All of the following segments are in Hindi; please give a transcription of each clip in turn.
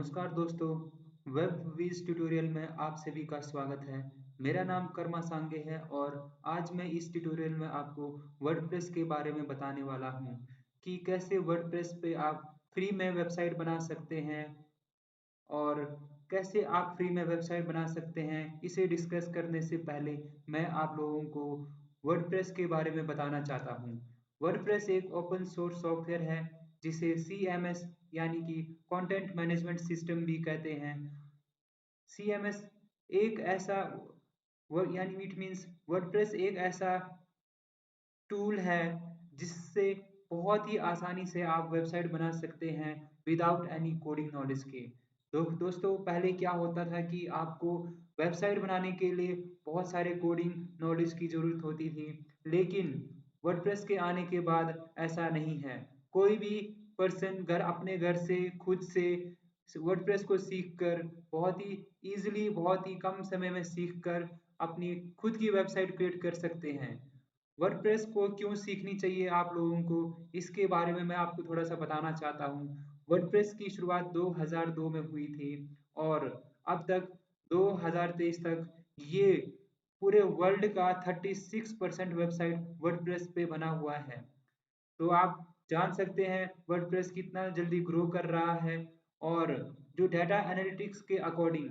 नमस्कार दोस्तों, वेब विज़ ट्यूटोरियल में आप सभी का स्वागत है। मेरा नाम कर्मा सांगे है और आज मैं इस ट्यूटोरियल में आपको वर्डप्रेस के बारे में बताने वाला हूँ कि कैसे वर्डप्रेस पे आप फ्री में वेबसाइट बना सकते हैं और कैसे आप फ्री में वेबसाइट बना सकते हैं। इसे डिस्कस करने से पहले मैं आप लोगों को वर्डप्रेस के बारे में बताना चाहता हूँ। वर्डप्रेस एक ओपन सोर्स सॉफ्टवेयर है जिसे CMS यानी कि कंटेंट मैनेजमेंट सिस्टम भी कहते हैं। CMS एक ऐसा यानी इट मीन्स वर्डप्रेस एक ऐसा टूल है जिससे बहुत ही आसानी से आप वेबसाइट बना सकते हैं विदाउट एनी कोडिंग नॉलेज के। तो दोस्तों पहले क्या होता था कि आपको वेबसाइट बनाने के लिए बहुत सारे कोडिंग नॉलेज की ज़रूरत होती थी, लेकिन वर्डप्रेस के आने के बाद ऐसा नहीं है। कोई भी पर्सन अपने घर से खुद से वर्डप्रेस को सीखकर बहुत ही ईज़िली बहुत ही कम समय में सीखकर अपनी खुद की वेबसाइट क्रिएट कर सकते हैं। वर्डप्रेस को क्यों सीखनी चाहिए आप लोगों को, इसके बारे में मैं आपको थोड़ा-सा बताना चाहता हूँ। वर्डप्रेस की शुरुआत 2002 में हुई थी और अब तक 2023 तक ये पूरे वर्ल्ड का 36% वेबसाइट वर्डप्रेस पे बना हुआ है। तो आप जान सकते हैं वर्डप्रेस कितना जल्दी ग्रो कर रहा है और जो डाटा एनालिटिक्स के अकॉर्डिंग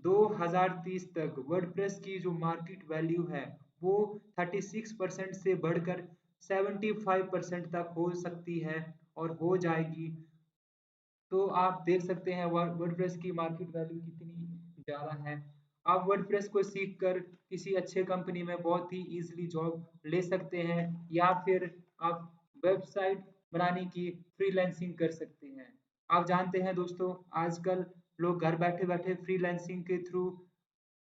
2030 तक वर्डप्रेस की जो मार्केट वैल्यू है वो 36% से बढ़कर 75% तक हो सकती है और हो जाएगी। तो आप देख सकते हैं वर्डप्रेस की मार्केट वैल्यू कितनी ज़्यादा है। आप वर्डप्रेस को सीख कर किसी अच्छे कंपनी में बहुत ही ईज़िली जॉब ले सकते हैं या फिर आप वेबसाइट बनाने की फ्रीलांसिंग कर सकते हैं। आप जानते हैं दोस्तों आजकल लोग घर बैठे-बैठे फ्रीलांसिंग के थ्रू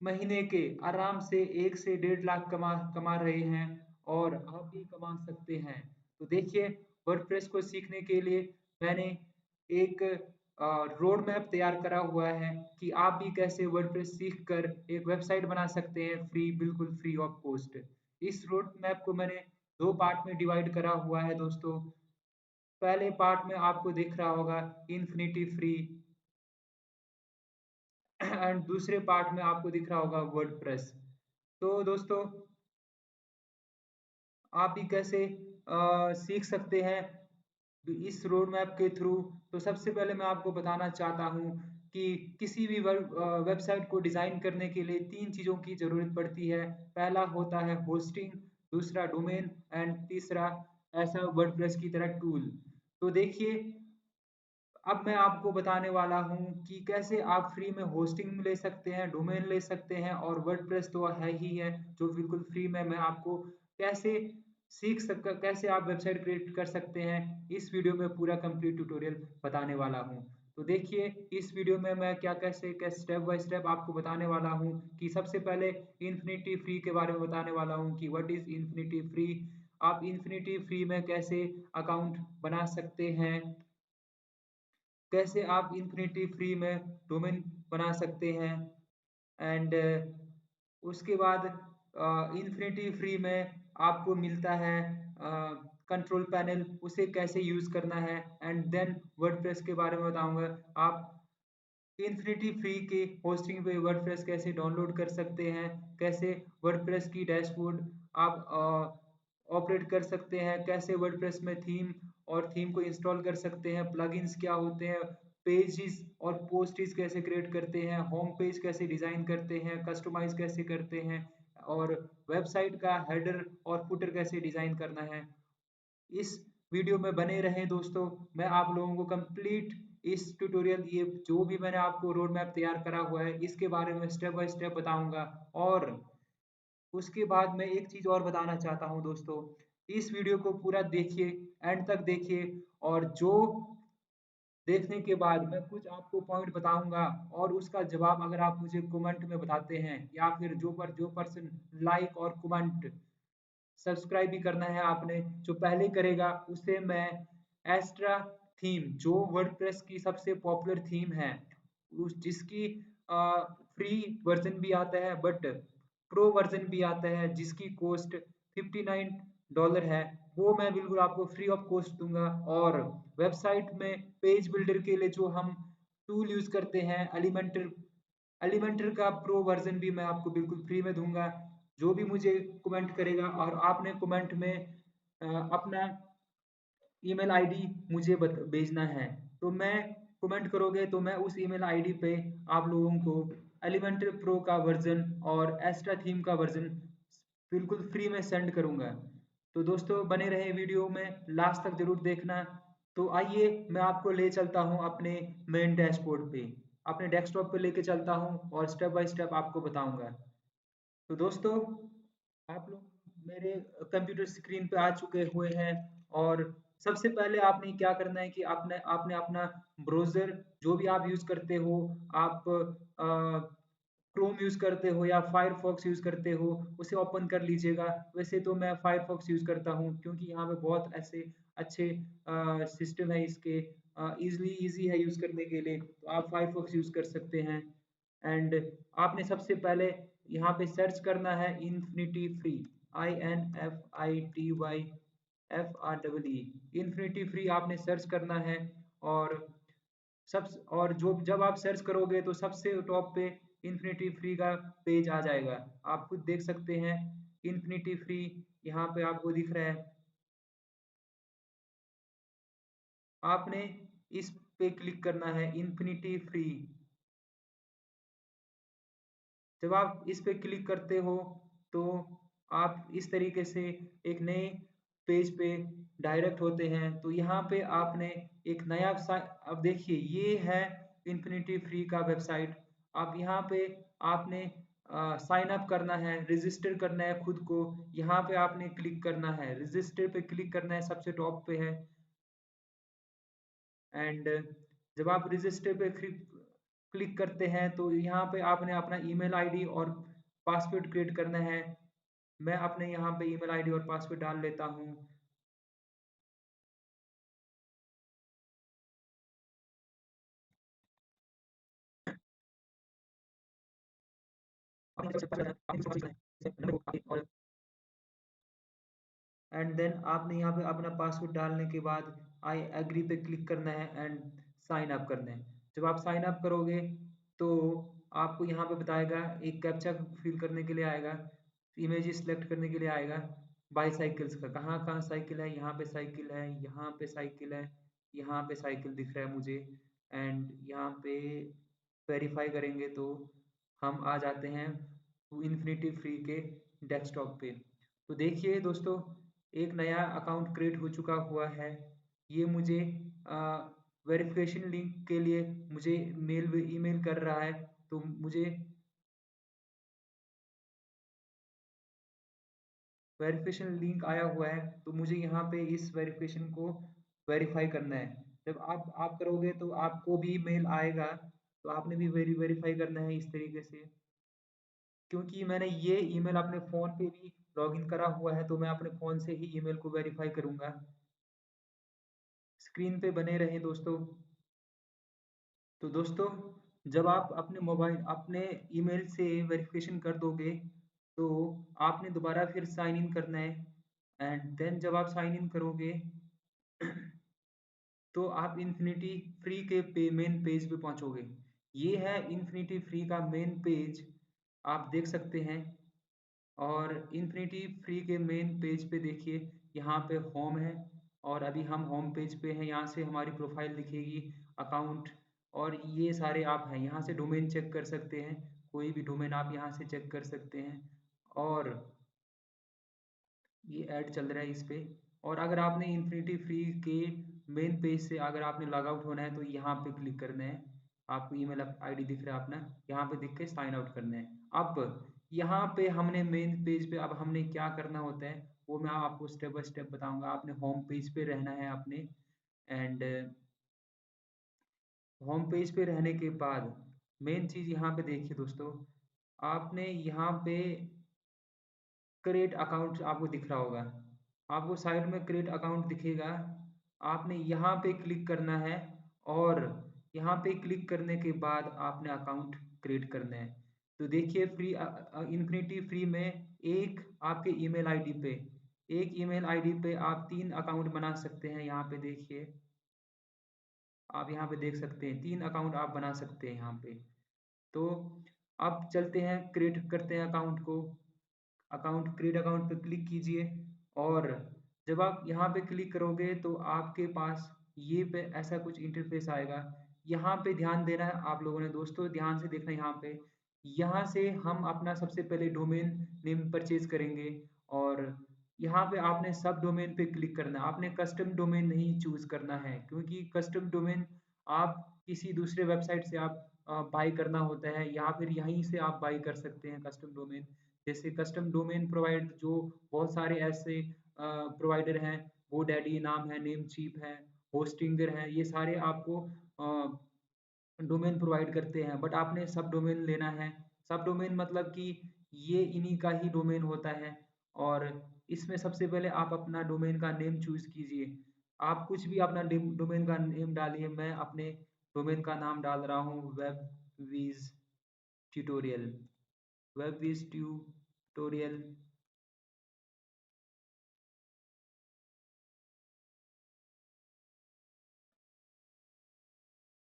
महीने के आराम से 1 से 1.5 लाख कमा कमा रहे हैं और आप भी कमा सकते हैं। तो देखिए वर्डप्रेस को सीखने के लिए मैंने एक रोड मैप तैयार करा हुआ है कि आप भी कैसे वर्डप्रेस सीख कर एक वेबसाइट बना सकते हैं बिल्कुल फ्री ऑफ कॉस्ट। इस रोड मैप को मैंने 2 पार्ट में डिवाइड करा हुआ है दोस्तों। पहले पार्ट में आपको दिख रहा होगा इन्फिनिटी फ्री एंड दूसरे पार्ट में आपको दिख रहा होगा वर्डप्रेस। तो दोस्तों आप भी कैसे सीख सकते हैं इस रोड मैप के थ्रू। तो सबसे पहले मैं आपको बताना चाहता हूँ कि किसी भी वेबसाइट को डिज़ाइन करने के लिए 3 चीज़ों की ज़रूरत पड़ती है। पहला होता है होस्टिंग, दूसरा डोमेन एंड तीसरा ऐसा वर्डप्रेस की तरह टूल। तो देखिए अब मैं आपको बताने वाला हूँ कि कैसे आप फ्री में होस्टिंग ले सकते हैं, डोमेन ले सकते हैं और वर्डप्रेस तो है ही है जो बिल्कुल फ्री में मैं आपको कैसे कैसे आप वेबसाइट क्रिएट कर सकते हैं, इस वीडियो में पूरा कंप्लीट ट्यूटोरियल बताने वाला हूँ। तो देखिए इस वीडियो में मैं कैसे स्टेप बाय स्टेप आपको बताने वाला हूँ कि सबसे पहले इन्फिनिटी फ्री के बारे में बताने वाला हूँ कि व्हाट इज़ इन्फिनिटी फ्री। आप इन्फिनिटी फ्री में कैसे अकाउंट बना सकते हैं, कैसे आप इन्फिनिटी फ्री में डोमेन बना सकते हैं एंड उसके बाद इन्फिनिटी फ्री में आपको मिलता है कंट्रोल पैनल, उसे कैसे यूज़ करना है एंड देन वर्डप्रेस के बारे में बताऊंगा। आप इन्फिनिटी फ्री के होस्टिंग पे वर्डप्रेस कैसे डाउनलोड कर सकते हैं, कैसे वर्डप्रेस की डैशबोर्ड आप ऑपरेट कर सकते हैं, कैसे वर्डप्रेस में थीम और थीम को इंस्टॉल कर सकते हैं, प्लगइन्स क्या होते हैं, पेजेस और पोस्ट्स कैसे क्रिएट करते हैं, होम पेज कैसे डिज़ाइन करते हैं, कस्टमाइज़ कैसे करते हैं और वेबसाइट का हेडर और फुटर कैसे डिज़ाइन करना है। इस वीडियो में बने रहें दोस्तों। मैं आप लोगों को कंप्लीट इस ट्यूटोरियल ये जो भी मैंने आपको रोड मैप तैयार करा हुआ है इसके बारे में स्टेप बाय स्टेप बताऊंगा और उसके बाद मैं एक चीज़ और बताना चाहता हूँ दोस्तों, इस वीडियो को पूरा देखिए, एंड तक देखिए और जो देखने के बाद मैं कुछ आपको पॉइंट बताऊंगा और उसका जवाब अगर आप मुझे कमेंट में बताते हैं या फिर जो पर्सन लाइक और कमेंट सब्सक्राइब भी करना है आपने, जो पहले करेगा उसे मैं एस्ट्रा थीम जो वर्डप्रेस की सबसे पॉपुलर थीम है उस जिसकी फ्री वर्जन भी आता है बट प्रो वर्जन भी आता है जिसकी कॉस्ट $59 है, वो मैं बिल्कुल आपको फ्री ऑफ कॉस्ट दूंगा। और वेबसाइट में पेज बिल्डर के लिए जो हम टूल यूज़ करते हैं, एलिमेंटर का प्रो वर्ज़न भी मैं आपको बिल्कुल फ्री में दूँगा। जो भी मुझे कमेंट करेगा और आपने कमेंट में अपना ईमेल आईडी मुझे भेजना है, तो मैं कमेंट करोगे तो मैं उस ईमेल आईडी पे आप लोगों को एलिमेंटर प्रो का वर्ज़न और एक्स्ट्रा थीम का वर्ज़न बिल्कुल फ्री में सेंड करूँगा। तो दोस्तों बने रहे वीडियो में, लास्ट तक ज़रूर देखना। तो आइए मैं आपको ले चलता हूँ अपने मेन डैशबोर्ड पे, अपने डेस्कटॉप पे लेके चलता हूँ और स्टेप बाय स्टेप आपको बताऊँगा। तो दोस्तों आप लोग मेरे कंप्यूटर स्क्रीन पे आ चुके हुए हैं और सबसे पहले आपने क्या करना है कि आपने आपने अपना ब्राउज़र जो भी आप यूज़ करते हो, आप क्रोम यूज़ करते हो या फायरफॉक्स यूज़ करते हो, उसे ओपन कर लीजिएगा। वैसे तो मैं फायरफॉक्स यूज़ करता हूँ क्योंकि यहाँ पे बहुत ऐसे अच्छे सिस्टम है इसके, ईज़ी है यूज़ करने के लिए, तो आप फायरफॉक्स यूज़ कर सकते हैं। एंड आपने सबसे पहले यहाँ पे सर्च करना है infinity free, INFITYFREE, infinity free आपने सर्च करना है। और सब और जो जब आप सर्च करोगे तो सबसे टॉप पे इन्फिनिटी फ्री का पेज आ जाएगा। आप खुद देख सकते हैं इन्फिनिटी फ्री यहाँ पे आपको दिख रहा है। आपने इस पे क्लिक करना है इन्फिनिटी फ्री। जब आप इस पे क्लिक करते हो तो आप इस तरीके से एक नए पेज पे डायरेक्ट होते हैं। तो यहाँ पे आपने एक नया अब देखिए ये है इन्फिनिटी फ्री का वेबसाइट। आप यहाँ पे आपने साइन अप करना है, रजिस्टर करना है खुद को। यहाँ पे आपने क्लिक करना है, रजिस्टर पे क्लिक करना है, सबसे टॉप पे है। एंड जब आप रजिस्टर पे क्लिक करते हैं तो यहाँ पे आपने अपना ईमेल आईडी और पासवर्ड क्रिएट करना है। मैं अपने यहाँ पे ईमेल आईडी और पासवर्ड डाल लेता हूँ। एंड देन आपने यहाँ पे अपना पासवर्ड डालने के बाद आई एग्री पे क्लिक करना है एंड साइन अप करना है। जब आप साइन अप करोगे तो आपको यहाँ पे बताएगा, एक कैप्चा फिल करने के लिए आएगा, इमेज सेलेक्ट करने के लिए आएगा, बाईसाइकिल्स का कहाँ कहाँ साइकिल है, यहाँ पे साइकिल है, यहाँ पे साइकिल है, यहाँ पे साइकिल दिख रहा है मुझे। एंड यहाँ पे वेरीफाई करेंगे तो हम आ जाते हैं इन्फिनिटी फ्री के डेस्कटॉप पे। तो देखिए दोस्तों एक नया अकाउंट क्रिएट हो चुका हुआ है। ये मुझे वेरिफिकेशन लिंक के लिए मुझे ईमेल कर रहा है। तो मुझे वेरिफिकेशन लिंक आया हुआ है, तो मुझे यहाँ पे इस वेरिफिकेशन को वेरीफाई करना है। जब आप करोगे तो आपको भी मेल आएगा, तो आपने भी वेरीफाई करना है इस तरीके से। क्योंकि मैंने ये ईमेल अपने फ़ोन पे भी लॉगिन करा हुआ है, तो मैं अपने फ़ोन से ही ईमेल को वेरीफाई करूँगा। स्क्रीन पे बने रहें दोस्तों। तो दोस्तों जब आप अपने मोबाइल अपने ईमेल से वेरिफिकेशन कर दोगे तो आपने दोबारा फिर साइन इन करना है। एंड देन जब आप साइन इन करोगे तो आप इन्फिनिटी फ्री के मेन पेज पे पहुंचोगे। ये है इन्फिनिटी फ्री का मेन पेज, आप देख सकते हैं। और इन्फिनिटी फ्री के मेन पेज पे देखिए यहाँ पे होम है और अभी हम होम पेज पे हैं। यहाँ से हमारी प्रोफाइल दिखेगी, अकाउंट और ये सारे आप हैं। यहाँ से डोमेन चेक कर सकते हैं, कोई भी डोमेन आप यहाँ से चेक कर सकते हैं। और ये ऐड चल रहा है इस पे। और अगर आपने इन्फिनिटी फ्री के मेन पेज से अगर आपने लॉग आउट होना है तो यहाँ पे क्लिक करना है। आपको ईमेल आईडी दिख रहा है अपना, यहाँ पे दिख के साइन आउट करना है। अब यहाँ पे हमने मेन पेज पे अब हमने क्या करना होता है वो मैं आपको स्टेप बाय स्टेप बताऊंगा। आपने होम पेज पे रहना है अपने। एंड होम पेज पे रहने के बाद मेन चीज़ यहाँ पे देखिए दोस्तों, आपने यहाँ पे क्रिएट अकाउंट आपको दिख रहा होगा, आपको साइड में क्रिएट अकाउंट दिखेगा। आपने यहाँ पे क्लिक करना है और यहाँ पे क्लिक करने के बाद आपने अकाउंट क्रिएट करना है। तो देखिए फ्री इन्फिनिटी फ्री में एक आपके ईमेल आईडी पे एक ईमेल आईडी पे आप 3 अकाउंट बना सकते हैं। यहाँ पे देखिए आप यहाँ पे देख सकते हैं 3 अकाउंट आप बना सकते हैं यहाँ पे। तो अब चलते हैं क्रिएट करते हैं अकाउंट को। अकाउंट क्रिएट अकाउंट पे क्लिक कीजिए और जब आप यहाँ पे क्लिक करोगे तो आपके पास ये पे ऐसा कुछ इंटरफेस आएगा। यहाँ पे ध्यान देना है आप लोगों ने दोस्तों, ध्यान से देखना यहाँ पे। यहाँ से हम अपना सबसे पहले डोमेन नेम परचेज करेंगे और यहाँ पे आपने सब डोमेन पे क्लिक करना है। आपने कस्टम डोमेन नहीं चूज करना है क्योंकि कस्टम डोमेन आप किसी दूसरे वेबसाइट से आप बाई करना होता है या फिर यहीं से आप बाई कर सकते हैं कस्टम डोमेन। जैसे कस्टम डोमेन प्रोवाइड जो बहुत सारे ऐसे प्रोवाइडर हैं, GoDaddy नाम है, नेमचीप है, होस्टिंगर है, ये सारे आपको डोमेन प्रोवाइड करते हैं। बट आपने सब डोमेन लेना है। सब डोमेन मतलब कि ये इन्हीं का ही डोमेन होता है और इसमें सबसे पहले आप अपना डोमेन का नेम चूज कीजिए। आप कुछ भी अपना डोमेन का नेम डालिए। मैं अपने डोमेन का नाम डाल रहा हूँ Webwiz tutorial. Webwiz tutorial.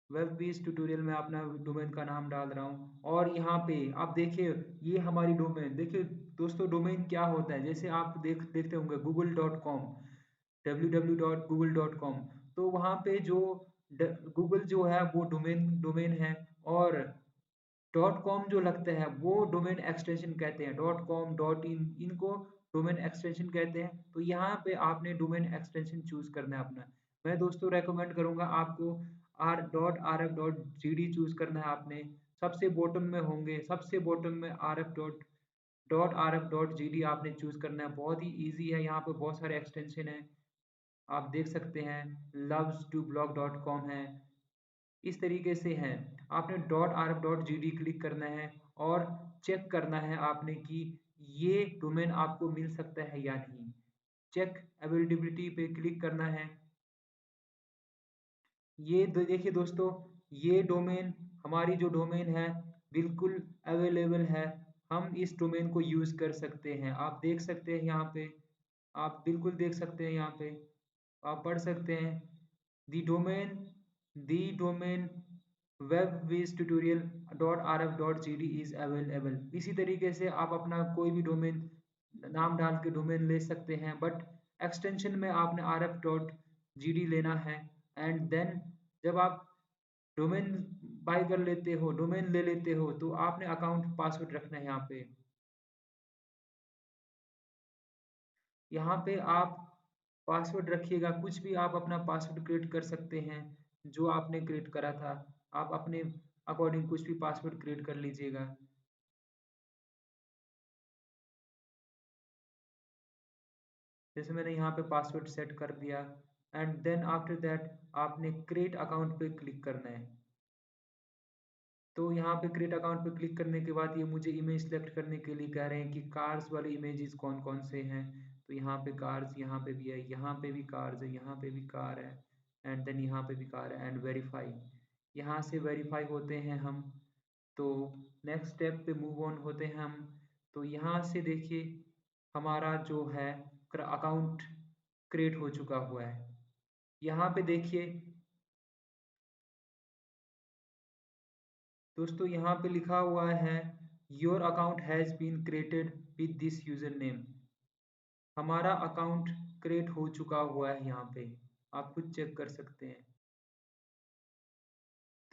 Web based tutorial में अपना डोमेन का नाम डाल रहा हूँ और यहाँ पे आप देखिए ये हमारी डोमेन देखिए। दोस्तों डोमेन क्या होता है, जैसे आप देखते होंगे google.com, www.google.com। तो वहाँ पे जो गूगल जो है वो डोमेन डोमेन है और डॉट कॉम जो लगता है वो डोमेन एक्सटेंशन कहते हैं। डॉट कॉम डॉट इन इनको डोमेन एक्सटेंशन कहते हैं। तो यहाँ पे आपने डोमेन एक्सटेंशन चूज करना है अपना। मैं दोस्तों रेकमेंड करूंगा आपको r.rf.gd चूज करना है आपने। सबसे बॉटम में होंगे, सबसे बॉटम में rf.gd आपने चूज करना है। बहुत ही इजी है, यहाँ पे बहुत सारे एक्सटेंशन है आप देख सकते हैं। loves2blog.com है, इस तरीके से हैं। आपने .rf.gd क्लिक करना है और चेक करना है आपने कि ये डोमेन आपको मिल सकता है या नहीं। चेक अवेलेबिलिटी पे क्लिक करना है। ये देखिए दोस्तों, ये डोमेन हमारी जो डोमेन है बिल्कुल अवेलेबल है। हम इस डोमेन को यूज कर सकते हैं। आप देख सकते हैं यहाँ पे, आप बिल्कुल देख सकते हैं यहाँ पे, आप पढ़ सकते हैं दी डोमेन webvisttutorial.rf.gd is available। इसी तरीके से आप अपना कोई भी डोमेन नाम डाल के डोमेन ले सकते हैं बट एक्सटेंशन में आपने rf.gd लेना है। एंड देन जब आप डोमेन बाय कर लेते हो, डोमेन ले लेते हो, तो आपने अकाउंट पासवर्ड रखना है यहाँ पे। यहाँ पे आप पासवर्ड रखिएगा, कुछ भी आप अपना पासवर्ड क्रिएट कर सकते हैं जो आपने क्रिएट करा था। आप अपने अकॉर्डिंग कुछ भी पासवर्ड क्रिएट कर लीजिएगा। जैसे मैंने यहाँ पे पासवर्ड सेट कर दिया एंड देन आफ्टर दैट आपने क्रिएट अकाउंट पे क्लिक करना है। तो यहाँ पे क्रिएट अकाउंट पे क्लिक करने के बाद ये मुझे इमेज सेलेक्ट करने के लिए कह रहे हैं कि कार्स वाले इमेजेस कौन कौन से हैं। तो यहाँ पे कार्स यहाँ पे भी है, यहाँ पे भी कार्स है, यहाँ पे भी कार है एंड देन यहाँ पे भी कार है एंड वेरीफाई। यहाँ से वेरीफाई होते हैं हम। तो नेक्स्ट स्टेप पे मूव ऑन होते हैं हम। तो यहाँ से देखिए हमारा जो है अकाउंट क्रिएट हो चुका हुआ है। यहाँ पे देखिए दोस्तों, यहाँ पे लिखा हुआ है your account has been created with this user name. हमारा अकाउंट क्रिएट हो चुका हुआ है यहाँ पे, आप खुद चेक कर सकते हैं।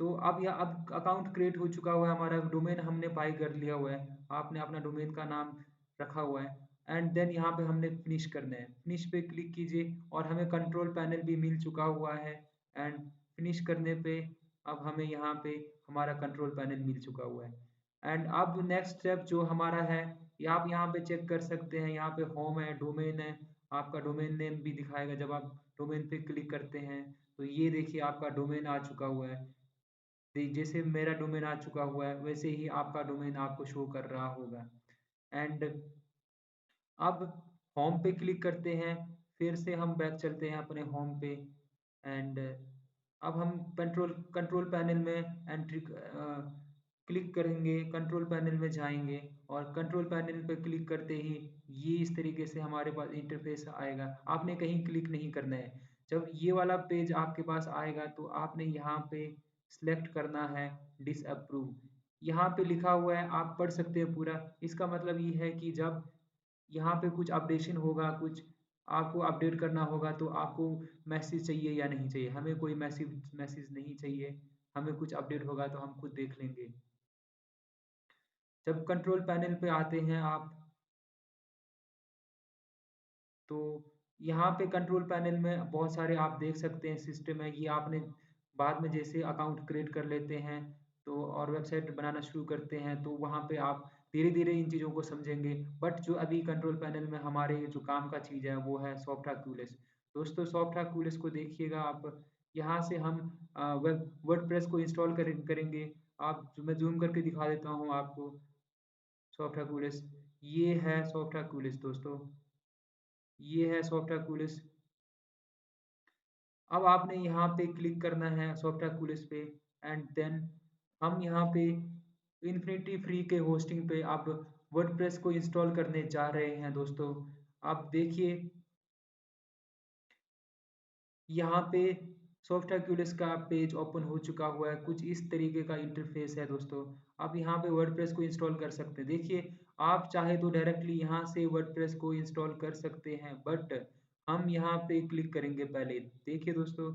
तो अब अकाउंट क्रिएट हो चुका हुआ है, हमारा डोमेन हमने बाय कर लिया हुआ है। आपने अपना डोमेन का नाम रखा हुआ है एंड देन यहाँ पे हमने फिनिश करना है। फिनिश पे क्लिक कीजिए और हमें कंट्रोल पैनल भी मिल चुका हुआ है एंड फिनिश करने पे अब हमें यहाँ पे हमारा कंट्रोल पैनल मिल चुका हुआ है। एंड अब नेक्स्ट स्टेप जो हमारा है, ये आप यहाँ पे चेक कर सकते हैं। यहाँ पे होम है, डोमेन है, आपका डोमेन नेम भी दिखाएगा जब आप डोमेन पे क्लिक करते हैं। तो ये देखिए आपका डोमेन आ चुका हुआ है। जैसे मेरा डोमेन आ चुका हुआ है वैसे ही आपका डोमेन आपको शो कर रहा होगा। एंड अब होम पे क्लिक करते हैं, फिर से हम बैक चलते हैं अपने होम पे एंड अब हम कंट्रोल कंट्रोल पैनल में एंट्री क्लिक करेंगे, कंट्रोल पैनल में जाएंगे और कंट्रोल पैनल पे क्लिक करते ही ये इस तरीके से हमारे पास इंटरफेस आएगा। आपने कहीं क्लिक नहीं करना है, जब ये वाला पेज आपके पास आएगा तो आपने यहाँ पे सिलेक्ट करना है डिसअप्रूव। यहाँ पे लिखा हुआ है, आप पढ़ सकते हैं पूरा। इसका मतलब ये है कि जब यहाँ पे कुछ अपडेशन होगा, कुछ आपको अपडेट करना होगा तो आपको मैसेज चाहिए या नहीं चाहिए। हमें कोई मैसेज मैसेज नहीं चाहिए, हमें कुछ अपडेट होगा तो हम खुद देख लेंगे। जब कंट्रोल पैनल पे आते हैं आप, तो यहाँ पे कंट्रोल पैनल में बहुत सारे आप देख सकते हैं सिस्टम है। ये आपने बाद में जैसे अकाउंट क्रिएट कर लेते हैं तो और वेबसाइट बनाना शुरू करते हैं तो वहाँ पे आप धीरे धीरे इन चीज़ों को समझेंगे। बट जो अभी कंट्रोल पैनल में हमारे जो काम का चीज़ है वो है सॉफ्ट क्यूलेस। दोस्तों सॉफ्ट क्यूलेस को देखिएगा आप। यहाँ से हम वेब वर्डप्रेस को इंस्टॉल करेंगे। आप मैं जूम करके दिखा देता हूँ आपको। सॉफ्ट क्यूलेस, ये है सॉफ्ट क्यूलेस दोस्तों, ये है सॉफ्ट क्यूलेस। अब आपने यहाँ पे क्लिक करना है सॉफ्टवेयर कूलेस पे एंड देन हम यहाँ पे इन्फिनिटी फ्री के होस्टिंग पे अब वर्डप्रेस को इंस्टॉल करने जा रहे हैं दोस्तों। आप देखिए यहाँ पे सॉफ्टवेयर क्यूलेस का पेज ओपन हो चुका हुआ है। कुछ इस तरीके का इंटरफेस है दोस्तों। आप यहाँ पे वर्डप्रेस को इंस्टॉल कर सकते हैं। देखिए आप चाहे तो डायरेक्टली यहाँ से वर्डप्रेस को इंस्टॉल कर सकते हैं, बट हम यहाँ पे क्लिक करेंगे पहले। देखिए दोस्तों,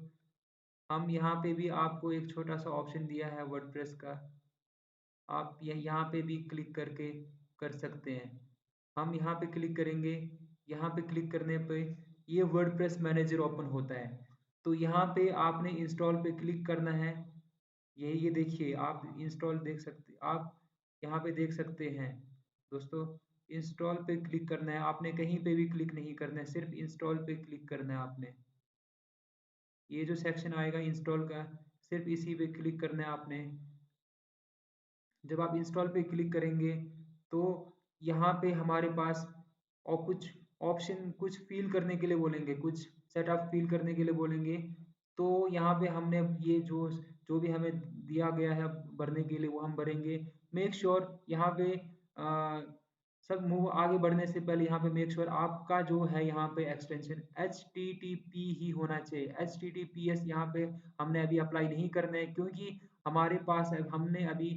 हम यहाँ पे भी आपको एक छोटा सा ऑप्शन दिया है वर्डप्रेस का, आप यहाँ पे भी क्लिक करके कर सकते हैं। हम यहाँ पे क्लिक करेंगे। यहाँ पे क्लिक करने पे ये वर्डप्रेस मैनेजर ओपन होता है। तो यहाँ पे आपने इंस्टॉल पे क्लिक करना है। ये देखिए आप इंस्टॉल देख सकते, आप यहाँ पे देख सकते हैं दोस्तों। इंस्टॉल पे क्लिक करना है आपने, कहीं पे भी क्लिक नहीं करना है, सिर्फ इंस्टॉल पे क्लिक करना है आपने। ये जो सेक्शन आएगा इंस्टॉल का, सिर्फ इसी पे क्लिक करना है आपने। जब आप इंस्टॉल पे क्लिक करेंगे तो यहाँ पे हमारे पास और कुछ ऑप्शन कुछ फिल करने के लिए बोलेंगे, कुछ सेटअप फिल करने के लिए बोलेंगे। तो यहाँ पे हमने ये जो जो भी हमें दिया गया है भरने के लिए वो हम भरेंगे। मेक श्योर यहाँ पे सब मूव आगे बढ़ने से पहले यहाँ पे मेक श्योर आपका जो है यहाँ पे एक्सटेंशन HTTP ही होना चाहिए। HTTPS यहाँ पे हमने अभी अप्लाई नहीं करना है क्योंकि हमारे पास हमने अभी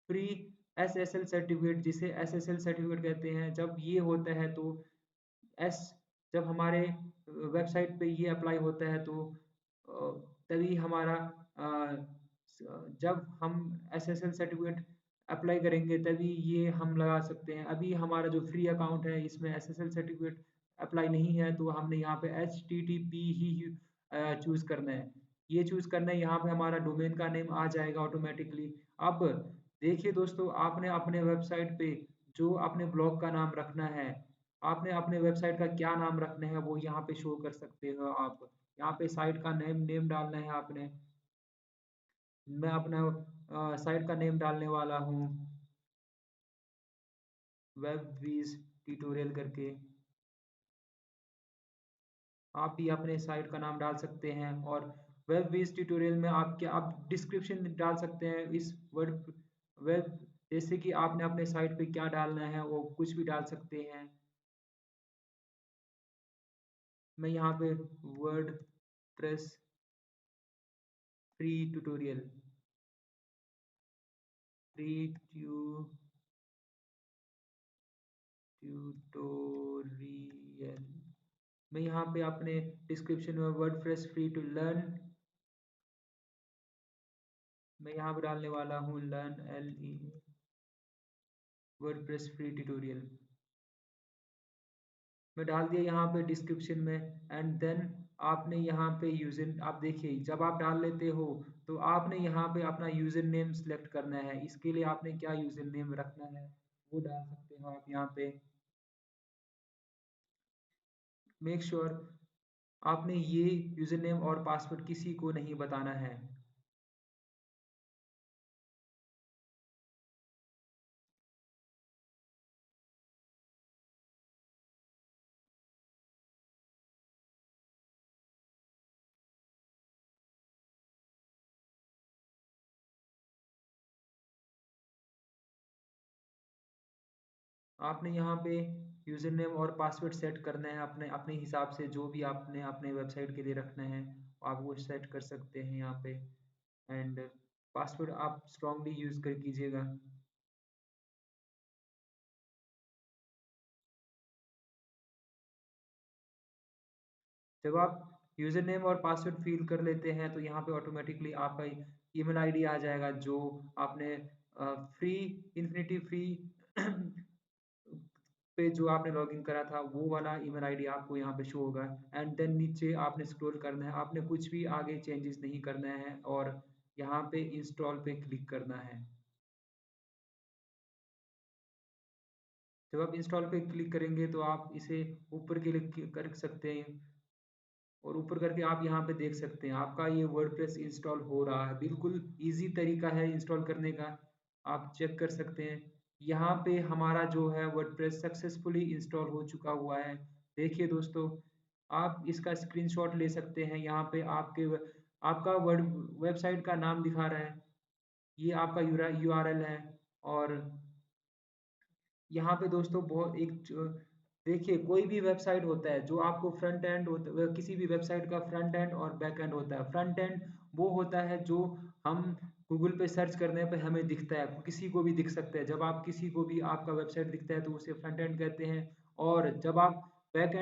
फ्री SSL सर्टिफिकेट, जिसे SSL सर्टिफिकेट कहते हैं, जब ये होता है तो एस जब हमारे वेबसाइट पे ये अप्लाई होता है तो तभी हमारा जब हम SSL सर्टिफिकेट अप्लाई करेंगे तभी ये हम लगा सकते हैं। अभी हमारा जो फ्री अकाउंट है इसमें SSL सर्टिफिकेट अप्लाई नहीं है तो हमने यहाँ पे HTTP ही चूज़ करना है। ये चूज़ करना है, यहाँ पे हमारा डोमेन का नेम आ जाएगा ऑटोमेटिकली। अब देखिए दोस्तों, आपने अपने वेबसाइट पे जो अपने ब्लॉग का नाम रखना है, आपने अपने वेबसाइट का क्या नाम रखना है वो यहाँ पे शो कर सकते हो आप। यहाँ पे साइट का नेम नेम डालना है आपने। मैं अपना साइट का नेम डालने वाला हूँ वेब विज ट्यूटोरियल करके। आप भी अपने साइट का नाम डाल सकते हैं और वेब विज ट्यूटोरियल में आप डिस्क्रिप्शन डाल सकते हैं इस वर्ड वेब, जैसे कि आपने अपने साइट पे क्या डालना है वो कुछ भी डाल सकते हैं। मैं यहाँ पे word press free tutorial, free tutorial, मैं यहाँ पे अपने डिस्क्रिप्शन में वर्डप्रेस फ्री टू लर्न, मैं यहाँ पे डालने वाला हूँ learn LE WordPress free tutorial. मैं डाल दिया यहाँ पे डिस्क्रिप्शन में एंड देन आपने यहाँ पे यूजर, आप देखिए जब आप डाल लेते हो तो आपने यहाँ पे अपना यूजर नेम सेलेक्ट करना है। इसके लिए आपने क्या यूजर नेम रखना है वो डाल सकते हो आप यहाँ पे। मेक श्योर आपने ये यूजर नेम और पासवर्ड किसी को नहीं बताना है। आपने यहाँ पे यूज़र नेम और पासवर्ड सेट करना है अपने अपने हिसाब से, जो भी आपने अपने वेबसाइट के लिए रखना है आप वो सेट कर सकते हैं यहाँ पे। एंड पासवर्ड आप स्ट्रांगली यूज़ कर कीजिएगा। जब आप यूज़र नेम और पासवर्ड फिल कर लेते हैं तो यहाँ पे ऑटोमेटिकली आपका ईमेल आईडी आ जाएगा, जो आपने फ्री इन्फिनिटी फ्री पे जो आपने लॉगिन करा था वो वाला ईमेल आईडी आपको यहाँ पे शो होगा। एंड देन नीचे आपने स्क्रॉल करना है, आपने कुछ भी आगे चेंजेस नहीं करना है और यहाँ पे इंस्टॉल पे क्लिक करना है। जब आप इंस्टॉल पे क्लिक करेंगे तो आप इसे ऊपर क्लिक कर सकते हैं और ऊपर करके आप यहाँ पे देख सकते हैं आपका ये वर्डप्रेस इंस्टॉल हो रहा है। बिल्कुल इजी तरीका है इंस्टॉल करने का, आप चेक कर सकते हैं। यहाँ पे हमारा जो है वर्डप्रेस सक्सेसफुली इंस्टॉल हो चुका हुआ है। देखिए दोस्तों, आप इसका स्क्रीनशॉट ले सकते हैं। यहाँ पे आपका वर्ड वेबसाइट का नाम दिखा रहा है, ये आपका यूआरएल है। और यहाँ पे दोस्तों बहुत देखिए, कोई भी वेबसाइट होता है जो आपको फ्रंट एंड होता, किसी भी वेबसाइट का फ्रंट एंड और बैक एंड होता है। फ्रंट एंड वो होता है जो हम गूगल पे सर्च करने पे हमें दिखता है, किसी को भी दिख सकता है। जब आप किसी को भी आपका वेबसाइट दिखता है तो उसे फ्रंट एंड कहते हैं। और जब आप बैक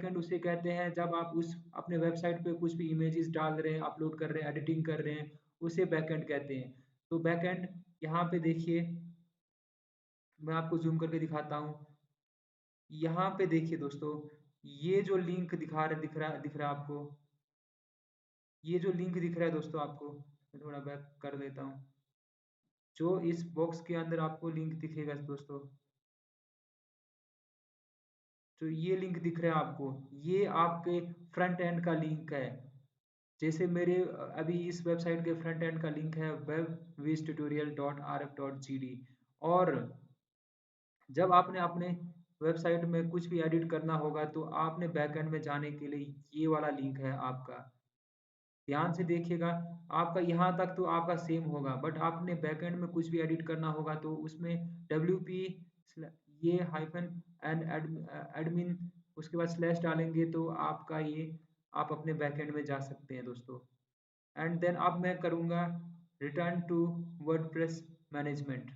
एंड उसे कहते हैं जब आप उस अपने वेबसाइट पे कुछ भी इमेजेस डाल रहे हैं, अपलोड कर रहे हैं, एडिटिंग कर रहे हैं, उसे बैक एंड कहते हैं। तो बैक एंड यहाँ पे देखिए, मैं आपको जूम करके दिखाता हूँ। यहाँ पे देखिए दोस्तों, ये जो लिंक दिख रहा है आपको, ये जो लिंक दिख रहा है दोस्तों आपको, मैं थोड़ा बैक कर देता हूँ। जो इस बॉक्स के अंदर आपको लिंक दिखेगा दोस्तों, जो ये लिंक दिख रहा है आपको, ये आपके फ्रंट एंड का लिंक है। जैसे मेरे अभी इस वेबसाइट के फ्रंट एंड का लिंक है webvistutorial.rf.gd। और जब आपने अपने वेबसाइट में कुछ भी एडिट करना होगा तो आपने बैकएंड में जाने के लिए ये वाला लिंक है आपका। ध्यान से देखिएगा, आपका यहाँ तक तो आपका सेम होगा, बट आपने बैकएंड में कुछ भी एडिट करना होगा तो उसमें WP ये हाइफन एंड एडमिन उसके बाद स्लैश डालेंगे तो आपका ये आप अपने बैकएंड में जा सकते हैं दोस्तों। एंड देन अब मैं करूँगा रिटर्न टू वर्डप्रेस मैनेजमेंट।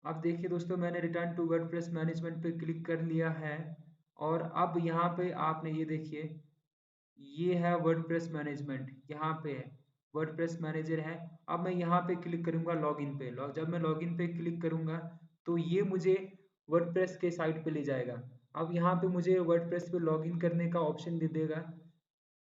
अब देखिए दोस्तों, मैंने रिटर्न टू वर्डप्रेस मैनेजमेंट पे क्लिक कर लिया है। और अब यहाँ पे आपने ये देखिए, ये है वर्डप्रेस मैनेजमेंट, यहाँ पे है वर्डप्रेस मैनेजर है। अब मैं यहाँ पे क्लिक करूँगा लॉगिन पे। जब मैं लॉगिन पे क्लिक करूँगा तो ये मुझे वर्डप्रेस के साइट पे ले जाएगा। अब यहाँ पे मुझे वर्डप्रेस पे लॉगिन करने का ऑप्शन दे देगा।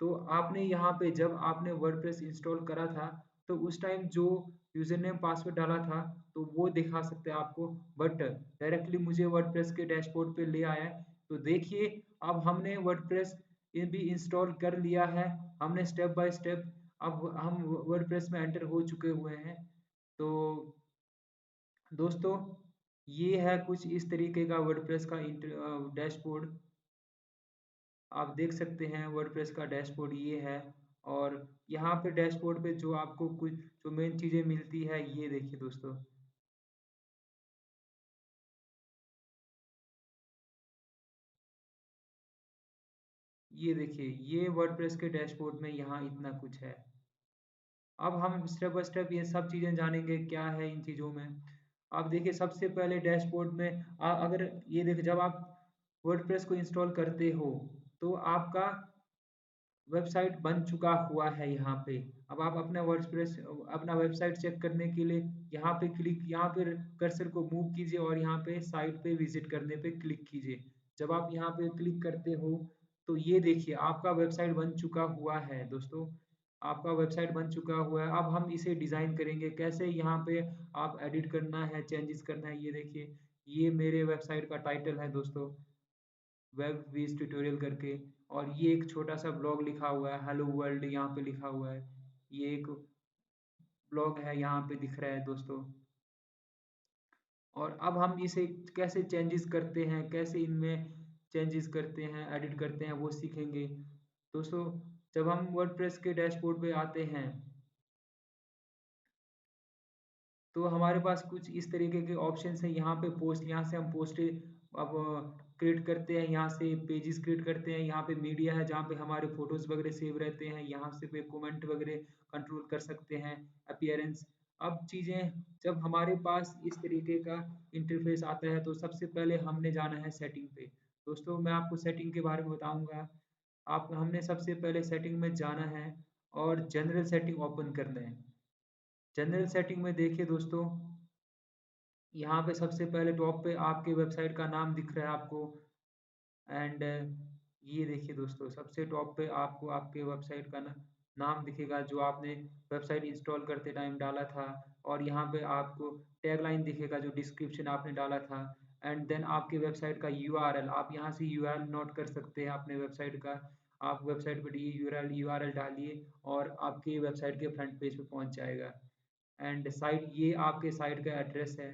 तो आपने यहाँ पे जब आपने वर्डप्रेस इंस्टॉल करा था तो उस टाइम जो यूजर नेम पासवर्ड डाला था तो वो दिखा सकते हैं आपको, बट डायरेक्टली मुझे वर्डप्रेस के डैशबोर्ड पे ले आया है। तो देखिए, अब हमने वर्डप्रेस ये भी इंस्टॉल कर लिया है, हमने स्टेप बाय स्टेप अब हम वर्डप्रेस में एंटर हो चुके हुए हैं। तो दोस्तों, ये है कुछ इस तरीके का वर्डप्रेस का डैशबोर्ड। आप देख सकते हैं वर्डप्रेस का डैशबोर्ड ये है। और यहाँ पे डैशबोर्ड पे जो आपको कुछ जो मेन चीज़ें मिलती है ये देखिए दोस्तों, ये देखिए, ये वर्डप्रेस के डैशबोर्ड में यहाँ इतना कुछ है। अब हम स्टेप बाय स्टेप ये सब चीज़ें जानेंगे क्या है इन चीज़ों में। आप देखिए, सबसे पहले डैशबोर्ड में अगर ये देखिए, जब आप वर्डप्रेस को इंस्टॉल करते हो तो आपका वेबसाइट बन चुका हुआ है यहाँ पे। अब आप अपना वर्डप्रेस अपना वेबसाइट चेक करने के लिए यहाँ पे कर्सर को मूव कीजिए और यहाँ पे साइट पे विजिट करने पे क्लिक कीजिए। जब आप यहाँ पे क्लिक करते हो तो ये देखिए आपका वेबसाइट बन चुका हुआ है दोस्तों। आपका वेबसाइट बन चुका हुआ है। अब हम इसे डिज़ाइन करेंगे कैसे, यहाँ पे आप एडिट करना है, चेंजेस करना है। ये देखिए, ये मेरे वेबसाइट का टाइटल है दोस्तों, वेब विज ट्यूटोरियल करके। और ये एक छोटा सा ब्लॉग लिखा हुआ है, हेलो वर्ल्ड यहाँ पे लिखा हुआ है। ये एक ब्लॉग है यहाँ पे दिख रहा है दोस्तों। और अब हम इसे कैसे चेंजेस करते हैं, कैसे इनमें चेंजेस करते हैं, एडिट करते हैं, वो सीखेंगे दोस्तों। जब हम वर्डप्रेस के डैशबोर्ड पे आते हैं तो हमारे पास कुछ इस तरीके के ऑप्शंस हैं। यहाँ पे पोस्ट, यहाँ से हम पोस्ट अब क्रिएट करते हैं, यहाँ से पेजेस क्रिएट करते हैं, यहाँ पे मीडिया है जहाँ पे हमारे फोटोज वगैरह सेव रहते हैं, यहाँ से पे कमेंट वगैरह कंट्रोल कर सकते हैं, अपीयरेंस। अब चीज़ें जब हमारे पास इस तरीके का इंटरफेस आता है तो सबसे पहले हमने जाना है सेटिंग पे। दोस्तों मैं आपको सेटिंग के बारे में बताऊंगा। आप हमने सबसे पहले सेटिंग में जाना है और जनरल सेटिंग ओपन करना है। जनरल सेटिंग में देखिए दोस्तों, यहाँ पे सबसे पहले टॉप पे आपके वेबसाइट का नाम दिख रहा है आपको। एंड ये देखिए दोस्तों, सबसे टॉप पे आपको आपके वेबसाइट का नाम दिखेगा जो आपने वेबसाइट इंस्टॉल करते टाइम डाला था। और यहाँ पे आपको टैगलाइन दिखेगा जो डिस्क्रिप्शन आपने डाला था। एंड देन आपके वेबसाइट का यूआरएल, आप यहाँ से यूआरएल नोट कर सकते हैं अपने वेबसाइट का। आप वेबसाइट पर ये यूआरएल डालिए और आपके वेबसाइट के फ्रंट पेज पे पहुँच जाएगा। एंड साइट, ये आपके साइट का एड्रेस है।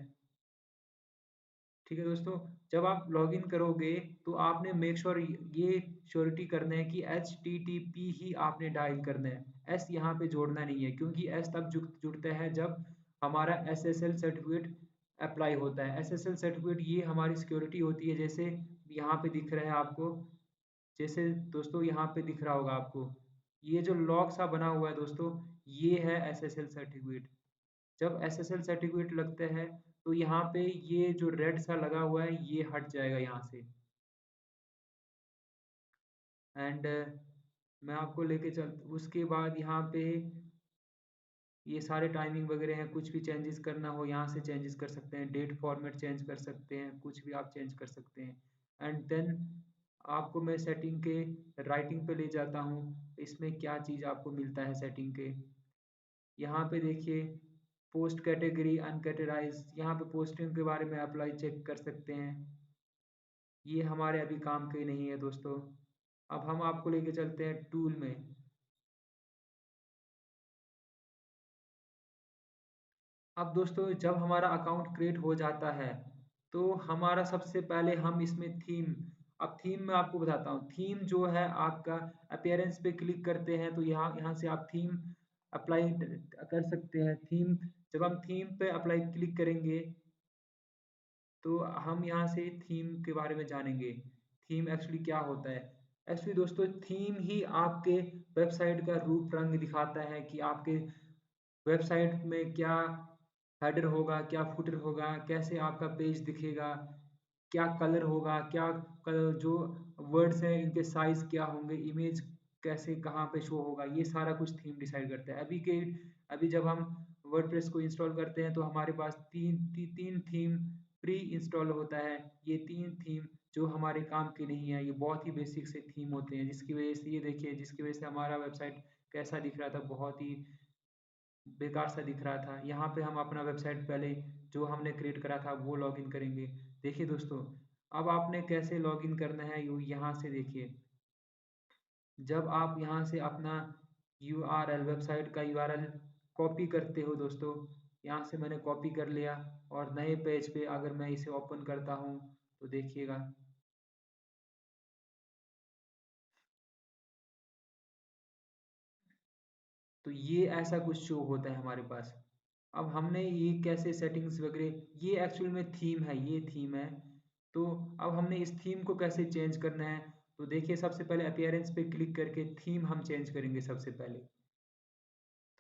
ठीक है दोस्तों, जब आप लॉगिन करोगे तो आपने मेक श्योर ये श्योरिटी करना है कि HTTP ही आपने डायल करना है, एस यहाँ पे जोड़ना नहीं है, क्योंकि एस तब जुड़ता है जब हमारा SSL सर्टिफिकेट अप्लाई होता है। SSL सर्टिफिकेट ये हमारी सिक्योरिटी होती है, जैसे यहाँ पे दिख रहा है आपको, जैसे दोस्तों यहाँ पे दिख रहा होगा आपको, ये जो लॉग सा बना हुआ है दोस्तों, ये है SSL सर्टिफिकेट। जब SSL सर्टिफिकेट लगता है तो यहाँ पे ये जो रेड सा लगा हुआ है ये हट जाएगा यहाँ से। एंड मैं आपको लेके चल, उसके बाद यहाँ पे ये सारे टाइमिंग वगैरह हैं, कुछ भी चेंजेस करना हो यहाँ से चेंजेस कर सकते हैं, डेट फॉर्मेट चेंज कर सकते हैं, कुछ भी आप चेंज कर सकते हैं। एंड देन आपको मैं सेटिंग के राइटिंग पे ले जाता हूँ, इसमें क्या चीज़ आपको मिलता है सेटिंग के। यहाँ पे देखिए पोस्ट कैटेगरी अनकैटेगराइज, यहाँ पे पोस्टिंग के बारे में अप्लाई चेक कर सकते हैं। ये हमारे अभी काम के नहीं है दोस्तों। अब हम आपको लेके चलते हैं टूल में। अब दोस्तों जब हमारा अकाउंट क्रिएट हो जाता है तो हमारा सबसे पहले हम इसमें थीम, अब थीम में आपको बताता हूँ। थीम जो है आपका अपीयरेंस पे क्लिक करते हैं तो यहाँ यहाँ से आप थीम अप्लाई कर सकते हैं। थीम, जब हम थीम पे अप्लाई क्लिक करेंगे तो हम यहाँ से थीम के बारे में जानेंगे। थीम एक्चुअली क्या होता है। एक्चुअली दोस्तों थीम ही आपके वेबसाइट का रूप रंग दिखाता है कि आपके वेबसाइट में क्या हेडर होगा, क्या फुटर होगा, कैसे आपका पेज दिखेगा, क्या कलर होगा, क्या कलर जो वर्ड्स हैं इनके साइज क्या होंगे, इमेज कैसे कहाँ पे शो होगा, ये सारा कुछ थीम डिसाइड करता है। अभी जब हम वर्डप्रेस को इंस्टॉल करते हैं तो हमारे पास तीन थीम प्री इंस्टॉल होता है। ये तीन थीम जो हमारे काम की नहीं है, ये बहुत ही बेसिक से थीम होते हैं, जिसकी वजह से ये देखिए, जिसकी वजह से हमारा वेबसाइट कैसा दिख रहा था, बहुत ही बेकार सा दिख रहा था। यहाँ पे हम अपना वेबसाइट पहले जो हमने क्रिएट करा था वो लॉगिन करेंगे। देखिए दोस्तों, अब आपने कैसे लॉगिन करना है यहाँ से देखिए। जब आप यहाँ से अपना यूआरएल, वेबसाइट का यूआरएल कॉपी करते हो दोस्तों, यहाँ से मैंने कॉपी कर लिया और नए पेज पे अगर मैं इसे ओपन करता हूँ तो देखिएगा, तो ये ऐसा कुछ शो होता है हमारे पास। अब हमने ये कैसे सेटिंग्स वगैरह, ये एक्चुअल में थीम है, ये थीम है। तो अब हमने इस थीम को कैसे चेंज करना है, तो देखिए सबसे पहले अपीयरेंस पे क्लिक करके थीम हम चेंज करेंगे सबसे पहले।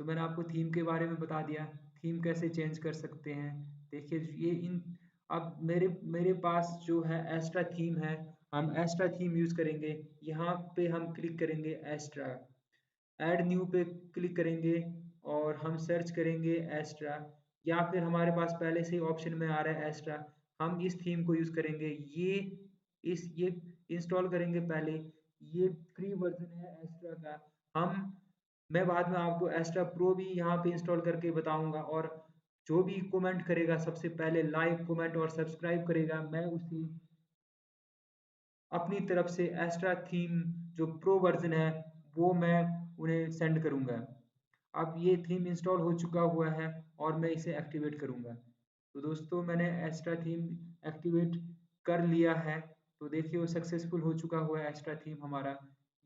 तो मैंने आपको थीम के बारे में बता दिया, थीम कैसे चेंज कर सकते हैं। देखिए ये इन, अब मेरे पास जो है एस्ट्रा थीम है, हम एस्ट्रा थीम यूज़ करेंगे। यहाँ पे हम क्लिक करेंगे एस्ट्रा, ऐड न्यू पे क्लिक करेंगे और हम सर्च करेंगे एस्ट्रा, या फिर हमारे पास पहले से ही ऑप्शन में आ रहा है एस्ट्रा, हम इस थीम को यूज़ करेंगे। ये इंस्टॉल करेंगे पहले, ये फ्री वर्जन है एस्ट्रा का। हम मैं बाद में आपको एस्ट्रा प्रो भी यहाँ पे इंस्टॉल करके बताऊंगा, और जो भी कमेंट करेगा सबसे पहले लाइक कमेंट और सब्सक्राइब करेगा, मैं उसी अपनी तरफ से एस्ट्रा थीम जो प्रो वर्जन है वो मैं उन्हें सेंड करूंगा। अब ये थीम इंस्टॉल हो चुका हुआ है और मैं इसे एक्टिवेट करूंगा। तो दोस्तों मैंने एस्ट्रा थीम एक्टिवेट कर लिया है। तो देखिए वो सक्सेसफुल हो चुका हुआ है एस्ट्रा थीम हमारा।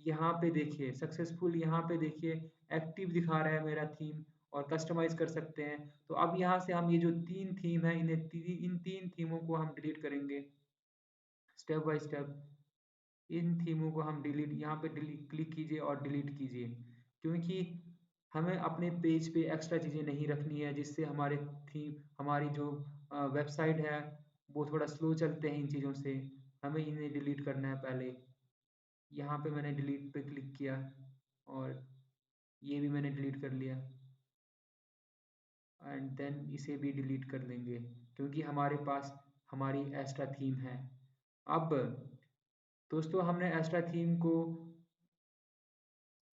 यहाँ पे देखिए सक्सेसफुल, यहाँ पे देखिए एक्टिव दिखा रहा है मेरा थीम। और कस्टमाइज़ कर सकते हैं। तो अब यहाँ से हम ये जो 3 थीम है इन 3 थीमों को हम डिलीट करेंगे स्टेप बाय स्टेप। इन थीमों को हम डिलीट यहाँ पे डिलीट क्लिक कीजिए और डिलीट कीजिए, क्योंकि हमें अपने पेज पे एक्स्ट्रा चीज़ें नहीं रखनी है जिससे हमारी जो वेबसाइट है वो थोड़ा स्लो चलते हैं इन चीज़ों से। हमें इन्हें डिलीट करना है पहले। यहाँ पे मैंने डिलीट पे क्लिक किया और ये भी मैंने डिलीट कर लिया एंड देन इसे भी डिलीट कर देंगे क्योंकि हमारे पास हमारी एक्स्ट्रा थीम है। अब दोस्तों हमने एक्स्ट्रा थीम को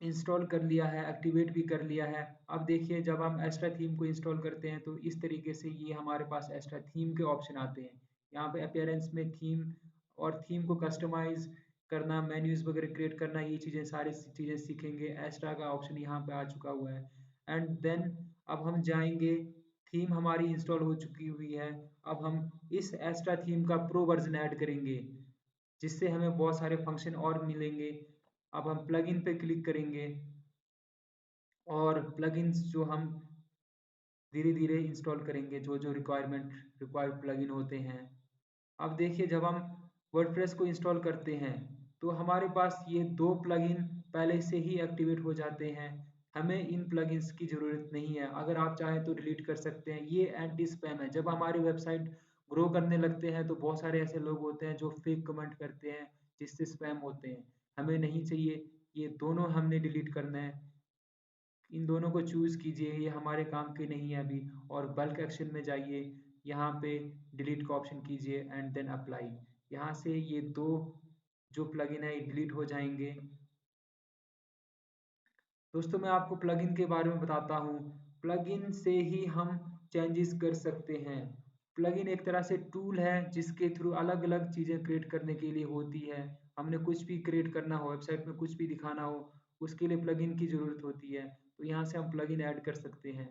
इंस्टॉल कर लिया है, एक्टिवेट भी कर लिया है। अब देखिए जब हम एक्स्ट्रा थीम को इंस्टॉल करते हैं तो इस तरीके से ये हमारे पास एक्स्ट्रा थीम के ऑप्शन आते हैं। यहाँ पे अपीयरेंस में थीम और थीम को कस्टमाइज़ करना, मेन्यूज़ वगैरह क्रिएट करना, ये चीज़ें सारी चीज़ें सीखेंगे। एक्स्ट्रा का ऑप्शन यहाँ पे आ चुका हुआ है एंड देन अब हम जाएँगे, थीम हमारी इंस्टॉल हो चुकी हुई है। अब हम इस एक्स्ट्रा थीम का प्रो वर्ज़न ऐड करेंगे, जिससे हमें बहुत सारे फंक्शन और मिलेंगे। अब हम प्लगइन पे क्लिक करेंगे और प्लगइन्स जो हम धीरे-धीरे इंस्टॉल करेंगे, जो-जो रिक्वायर्ड प्लगइन होते हैं। अब देखिए जब हम वर्डप्रेस को इंस्टॉल करते हैं, तो हमारे पास ये 2 प्लगइन पहले से ही एक्टिवेट हो जाते हैं। हमें इन प्लगइन्स की ज़रूरत नहीं है। अगर आप चाहें तो डिलीट कर सकते हैं। ये एंटी स्पैम है। जब हमारी वेबसाइट ग्रो करने लगते हैं, तो बहुत सारे ऐसे लोग होते हैं जो फेक कमेंट करते हैं, जिससे स्पैम होते हैं। हमें नहीं चाहिए, ये दोनों हमने डिलीट करना है। इन दोनों को चूज़ कीजिए, ये हमारे काम के नहीं है अभी और बल्क एक्शन में जाइए, यहाँ पे डिलीट का ऑप्शन कीजिए एंड देन अप्लाई। यहाँ से ये 2 जो प्लगइन है ये डिलीट हो जाएँगे। दोस्तों मैं आपको प्लगइन के बारे में बताता हूँ। प्लगइन से ही हम चेंजेस कर सकते हैं। प्लगइन एक तरह से टूल है जिसके थ्रू अलग-अलग चीज़ें क्रिएट करने के लिए होती है। हमने कुछ भी क्रिएट करना हो, वेबसाइट में कुछ भी दिखाना हो, उसके लिए प्लगइन की ज़रूरत होती है। तो यहाँ से हम प्लगइन ऐड कर सकते हैं।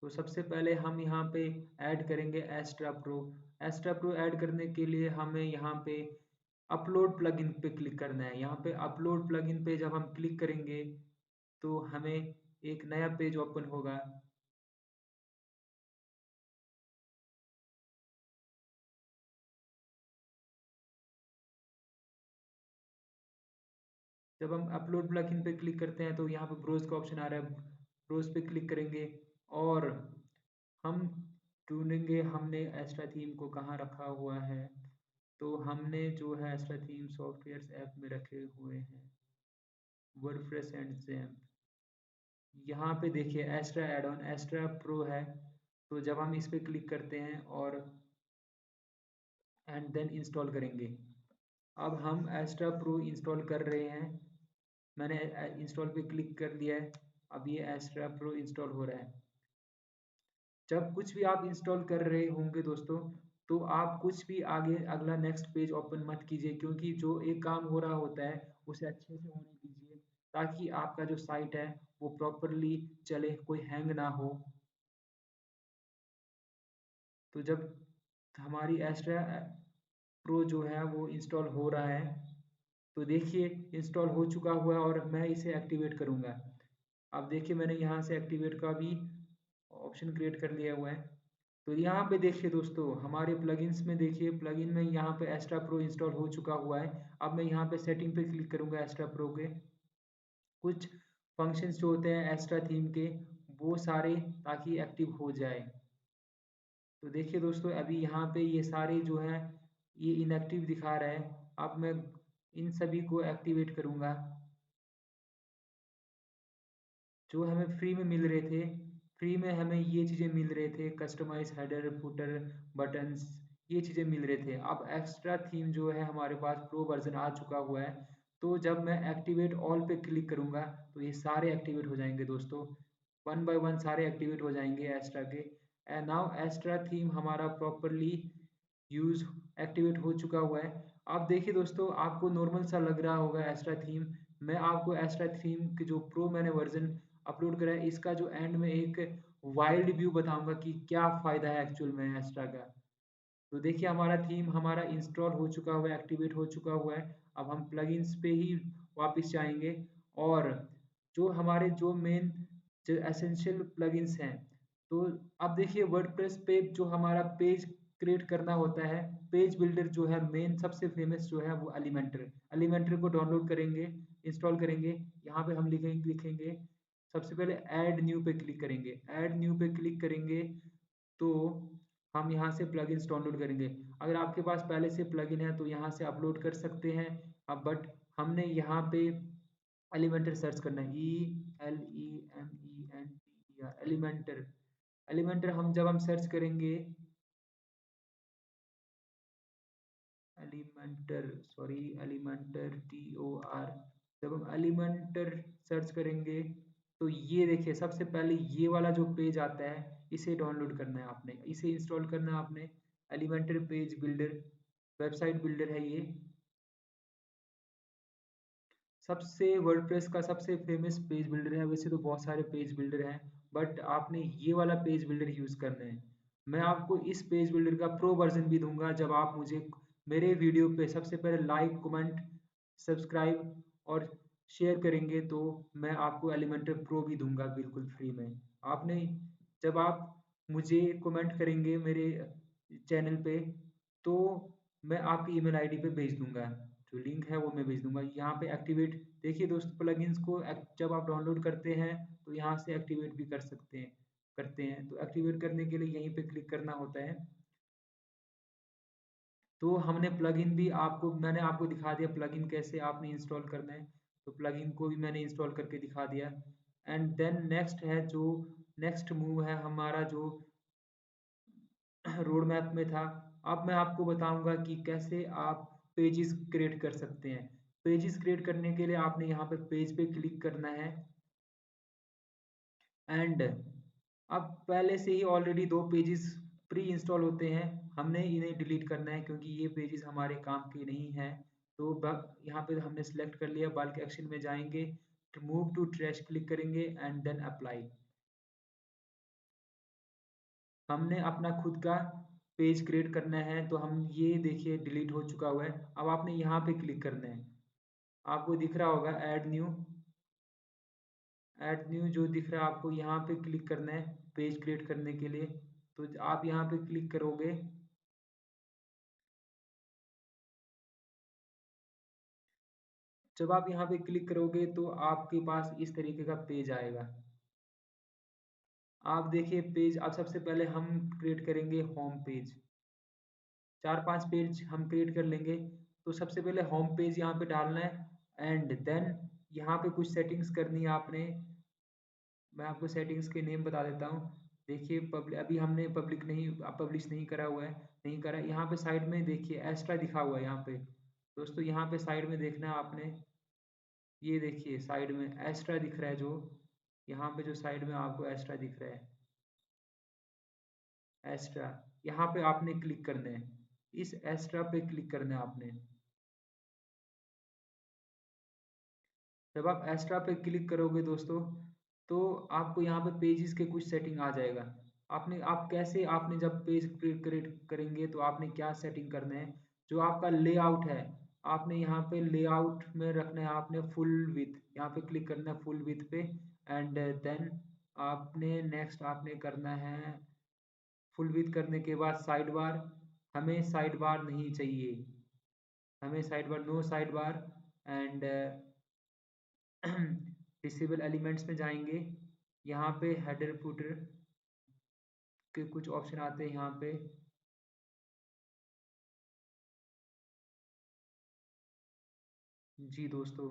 तो सबसे पहले हम यहाँ पे ऐड करेंगे Astra Pro. Astra Pro add करने के लिए हमें यहाँ पे अपलोड प्लगइन पे क्लिक करना है। यहाँ पे अपलोड प्लगइन पे जब हम क्लिक करेंगे तो हमें एक नया पेज ओपन होगा। जब हम अपलोड प्लगइन पे क्लिक करते हैं तो यहाँ पे ब्रोज का ऑप्शन आ रहा है। ब्रोज पे क्लिक करेंगे और हम ढूंढेंगे हमने एस्ट्रा थीम को कहाँ रखा हुआ है। तो हमने जो है एस्ट्रा थीम सॉफ्टवेयर्स ऐप में रखे हुए हैं, वर्डप्रेस एंड ज़ैम्प। यहाँ पे देखिए extra add on extra pro है। तो जब हम इस पे क्लिक करते हैं और एंड देन इंस्टॉल करेंगे। अब हम एक्स्ट्रा प्रो इंस्टॉल कर रहे हैं। मैंने इंस्टॉल पे क्लिक कर लिया है। अब ये एक्स्ट्रा प्रो इंस्टॉल हो रहा है। जब कुछ भी आप इंस्टॉल कर रहे होंगे दोस्तों, तो आप कुछ भी आगे अगला नेक्स्ट पेज ओपन मत कीजिए, क्योंकि जो एक काम हो रहा होता है उसे अच्छे से होने दीजिए, ताकि आपका जो साइट है वो प्रॉपरली चले, कोई हैंग ना हो। तो जब हमारी एक्स्ट्रा प्रो जो है वो इंस्टॉल हो रहा है, तो देखिए इंस्टॉल हो चुका हुआ है और मैं इसे एक्टिवेट करूँगा। अब देखिए मैंने यहाँ से एक्टिवेट का भी ऑप्शन क्रिएट कर लिया हुआ है। तो यहाँ पे देखिए दोस्तों हमारे प्लगइन्स में देखिए, प्लगइन में यहाँ पे एक्स्ट्रा प्रो इंस्टॉल हो चुका हुआ है। अब मैं यहाँ पे सेटिंग पे क्लिक करूँगा एक्स्ट्रा प्रो के। कुछ फंक्शंस जो होते हैं एक्स्ट्रा थीम के, वो सारे ताकि एक्टिव हो जाए। तो देखिए दोस्तों अभी यहाँ पे ये सारे जो हैं ये इनएक्टिव दिखा रहा है। अब मैं इन सभी को एक्टिवेट करूँगा। जो हमें फ्री में मिल रहे थे, फ्री में हमें ये चीज़ें मिल रहे थे, कस्टमाइज हेडर, फुटर, बटन्स, ये चीज़ें मिल रहे थे। अब एक्स्ट्रा थीम जो है हमारे पास प्रो वर्ज़न आ चुका हुआ है। तो जब मैं एक्टिवेट ऑल पे क्लिक करूँगा तो ये सारे एक्टिवेट हो जाएँगे दोस्तों। वन बाय वन सारे एक्टिवेट हो जाएँगे एक्स्ट्रा के। एंड नाउ एक्स्ट्रा थीम हमारा प्रॉपरली यूज़ एक्टिवेट हो चुका हुआ है। अब देखिए दोस्तों आपको नॉर्मल सा लग रहा होगा एक्स्ट्रा थीम। मैं आपको एक्स्ट्रा थीम के जो प्रो मैंने वर्ज़न अपलोड करा है इसका जो एंड में एक वाइल्ड व्यू बताऊँगा कि क्या फ़ायदा है एक्चुअल में एक्स्ट्रा का। तो देखिए हमारा थीम हमारा इंस्टॉल हो चुका हुआ है, एक्टिवेट हो चुका हुआ है। अब हम प्लगइन्स पे ही वापस जाएँगे और जो हमारे जो मेन जो एसेंशियल प्लगइन्स हैं, तो अब देखिए वर्डप्रेस पे जो हमारा पेज क्रिएट करना होता है, पेज बिल्डर जो है मेन सबसे फेमस जो है वो एलिमेंटर। एलिमेंटर को डाउनलोड करेंगे, इंस्टॉल करेंगे। यहाँ पे हम लिखेंगे लिखेंगे सबसे पहले ऐड न्यू पे क्लिक करेंगे। ऐड न्यू पे क्लिक करेंगे तो हम यहाँ से प्लगइन्स डाउनलोड करेंगे। अगर आपके पास पहले से प्लगइन है तो यहाँ से अपलोड कर सकते हैं। अब बट हमने यहाँ पे एलिमेंटर सर्च करना है, ELEMENTER। एलिमेंटर, एलिमेंटर हम जब हम सर्च करेंगे एलिमेंटर, सॉरी एलिमेंटर TOR, जब हम एलिमेंटर सर्च करेंगे तो ये देखिए सबसे पहले ये वाला जो पेज आता है इसे डाउनलोड करना है आपने, इसे इंस्टॉल करना है आपने। Elementor page builder website builder है ये, सबसे वर्डप्रेस का सबसे फेमस पेज बिल्डर है। वैसे तो बहुत सारे पेज बिल्डर हैं बट आपने ये वाला पेज बिल्डर यूज़ करना है। मैं आपको इस पेज बिल्डर का प्रो वर्जन भी दूंगा जब आप मुझे मेरे वीडियो पे सबसे पहले लाइक कमेंट सब्सक्राइब और शेयर करेंगे तो मैं आपको एलिमेंटर प्रो भी दूंगा बिल्कुल फ्री में। आपने जब आप मुझे कमेंट करेंगे मेरे चैनल पे तो मैं आपकी ईमेल आईडी पे भेज दूंगा, जो लिंक है वो मैं भेज दूंगा। यहाँ पे एक्टिवेट देखिए दोस्तों, प्लगइन्स को जब आप डाउनलोड करते हैं तो यहाँ से एक्टिवेट भी कर सकते हैं, करते हैं तो एक्टिवेट करने के लिए यहीं पे क्लिक करना होता है। तो हमने प्लगइन भी आपको मैंने आपको दिखा दिया प्लगइन कैसे आपने इंस्टॉल करना है, तो प्लगइन को भी मैंने इंस्टॉल करके दिखा दिया। एंड देन नेक्स्ट है जो नेक्स्ट मूव है हमारा जो रोड मैप में था। अब मैं आपको बताऊंगा कि कैसे आप पेजेस क्रिएट कर सकते हैं। पेजेस क्रिएट करने के लिए आपने यहाँ पे पेज पे क्लिक करना है एंड अब पहले से ही ऑलरेडी दो पेजेस प्री इंस्टॉल होते हैं, हमने इन्हें डिलीट करना है क्योंकि ये पेजेस हमारे काम के नहीं हैं। तो यहाँ पे हमने सेलेक्ट कर लिया, बल्क एक्शन में जाएंगे, मूव टू ट्रैश क्लिक करेंगे एंड देन अप्लाई। हमने अपना खुद का पेज क्रिएट करना है तो हम ये देखिए डिलीट हो चुका हुआ है। अब आपने यहाँ पे क्लिक करना है, आपको दिख रहा होगा ऐड न्यू। ऐड न्यू जो दिख रहा है आपको यहाँ पे क्लिक करना है पेज क्रिएट करने के लिए। तो आप यहाँ पे क्लिक करोगे, जब आप यहाँ पे क्लिक करोगे तो आपके पास इस तरीके का पेज आएगा। आप देखिए पेज, अब सबसे पहले हम क्रिएट करेंगे होम पेज। चार पांच पेज हम क्रिएट कर लेंगे। तो सबसे पहले होम पेज यहाँ पे डालना है एंड देन यहाँ पे कुछ सेटिंग्स करनी है आपने। मैं आपको सेटिंग्स के नेम बता देता हूँ। देखिए पब्लिक, अभी हमने पब्लिक नहीं पब्लिश नहीं करा हुआ है, नहीं करा। यहाँ पे साइड में देखिए एक्स्ट्रा दिखा हुआ है यहाँ पे। दोस्तों यहाँ पे साइड में देखना है आपने, ये देखिए साइड में एक्स्ट्रा दिख रहा है जो, यहाँ पे जो साइड में आपको एक्स्ट्रा दिख रहा है एक्स्ट्रा, यहाँ पे आपने क्लिक करना है, इस एक्स्ट्रा पे क्लिक करना है आपने। जब आप एक्स्ट्रा पे क्लिक करोगे दोस्तों तो आपको यहाँ पे पेजेस के कुछ सेटिंग आ जाएगा। आपने आप कैसे आपने जब पेज क्रिएट करेंगे तो आपने क्या सेटिंग करना है, जो आपका लेआउट है आपने यहाँ पे लेआउट में रखना है आपने फुल विथ, यहाँ पे क्लिक करना है फुल विथ पे एंड देन आपने नेक्स्ट आपने करना है फुल विथ करने के बाद साइड बार। हमें साइड बार नहीं चाहिए, हमें side bar no side bar and disable elements में जाएंगे। यहाँ पे हेडर फुटर के कुछ ऑप्शन आते हैं यहाँ पे। जी दोस्तों,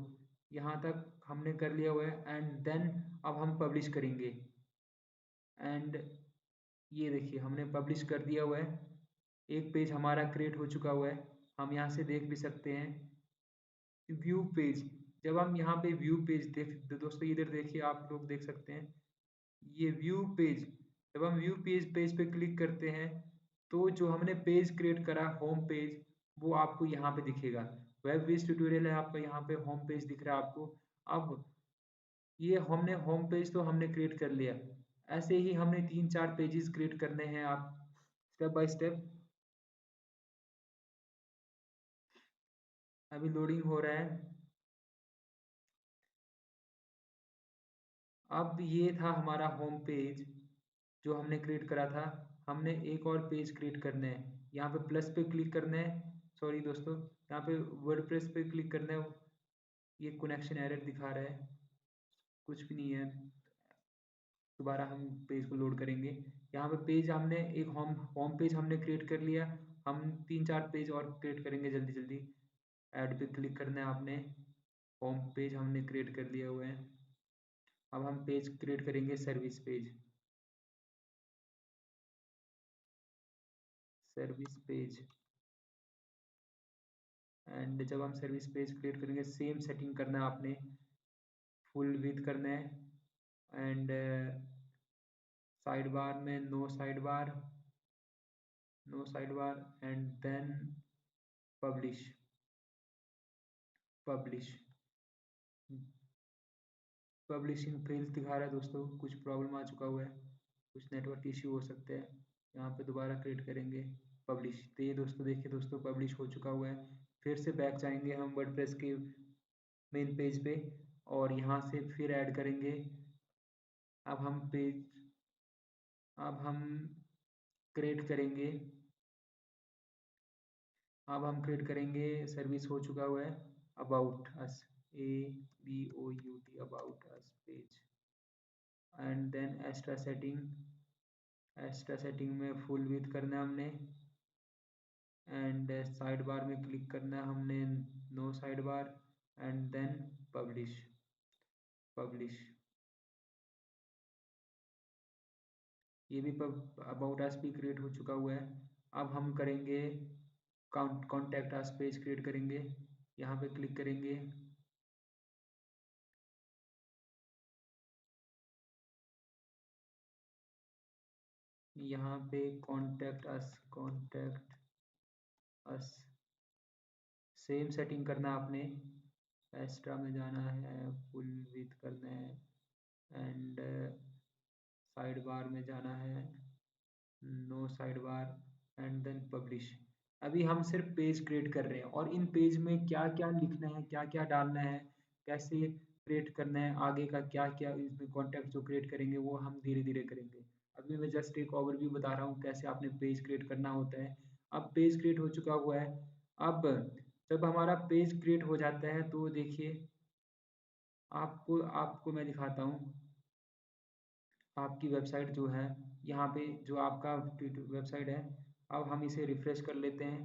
यहाँ तक हमने कर लिया हुआ है एंड देन अब हम पब्लिश करेंगे एंड ये देखिए हमने पब्लिश कर दिया हुआ है। एक पेज हमारा क्रिएट हो चुका हुआ है, हम यहाँ से देख भी सकते हैं व्यू पेज। जब हम यहाँ पे व्यू पेज देख दोस्तों इधर देखिए आप लोग देख सकते हैं ये व्यू पेज। जब हम व्यू पेज पे क्लिक करते हैं तो जो हमने पेज क्रिएट करा होम पेज वो आपको यहाँ पे दिखेगा। वेब बेस्ड ट्यूटोरियल है आपका, यहाँ पे होम पेज दिख रहा है आपको। अब ये हमने होम पेज तो हमने क्रिएट कर लिया, ऐसे ही हमने तीन चार पेजेस क्रिएट करने हैं आप स्टेप बाय स्टेप। अभी लोडिंग हो रहा है। अब ये था हमारा होम पेज जो हमने क्रिएट करा था। हमने एक और पेज क्रिएट करना है। यहाँ पे प्लस पे क्लिक करना है। सॉरी दोस्तों, यहाँ पे वर्डप्रेस पे क्लिक करना है। ये कनेक्शन एरर दिखा रहा है, कुछ भी नहीं है। दोबारा हम पेज को लोड करेंगे। यहाँ पे पेज हमने एक होम होम पेज हमने क्रिएट कर लिया। हम 3-4 पेज और क्रिएट करेंगे जल्दी जल्दी। ऐड पे क्लिक करना है आपने। होम पेज हमने क्रिएट कर लिया हुआ है। अब हम पेज क्रिएट करेंगे service page. Service page. And जब हम सर्विस पेज क्रिएट करेंगे, सेम सेटिंग करना है आपने। फुल विड्थ करना है एंड साइड बार में no side bar and then publish. Publish publishing fails दिखा रहा है दोस्तों, कुछ प्रॉब्लम आ चुका हुआ है, कुछ नेटवर्क इश्यू हो सकते हैं। यहाँ पे दोबारा क्रिएट करेंगे पब्लिश। तो ये दोस्तों देखिए दोस्तों, पब्लिश हो चुका हुआ है। फिर से बैक जाएंगे हम वर्डप्रेस के मेन पेज पे और यहाँ से फिर ऐड करेंगे। अब हम पेज अब हम क्रिएट करेंगे अब हम क्रिएट करेंगे सर्विस हो चुका हुआ है about us, ABOUT about us page. And then extra setting में फुल विड्थ करना है हमने एंड साइड बार में क्लिक करना है हमने, no side bar and then publish. Publish ये भी अबाउट अस भी क्रिएट हो चुका हुआ है। अब हम करेंगे कॉन्टैक्ट अस पेज क्रिएट करेंगे। यहाँ पे क्लिक करेंगे। यहाँ पे कॉन्टैक्ट अस सेम सेटिंग करना आपने। एक्स्ट्रा में जाना है, फुल विड्थ करना है एंड साइड बार में जाना है, no side bar and then publish. अभी हम सिर्फ पेज क्रिएट कर रहे हैं और इन पेज में क्या क्या लिखना है, क्या क्या डालना है, कैसे क्रिएट करना है, आगे का क्या क्या इसमें कॉन्टेक्ट जो क्रिएट करेंगे वो हम धीरे धीरे करेंगे। अभी मैं जस्ट एक ओवरव्यू बता रहा हूँ कैसे आपने पेज क्रिएट करना होता है। अब पेज क्रिएट हो चुका हुआ है। अब जब हमारा पेज क्रिएट हो जाता है तो देखिए, आपको आपको मैं दिखाता हूँ आपकी वेबसाइट जो है। यहाँ पे जो आपका वेबसाइट है, अब हम इसे रिफ्रेश कर लेते हैं।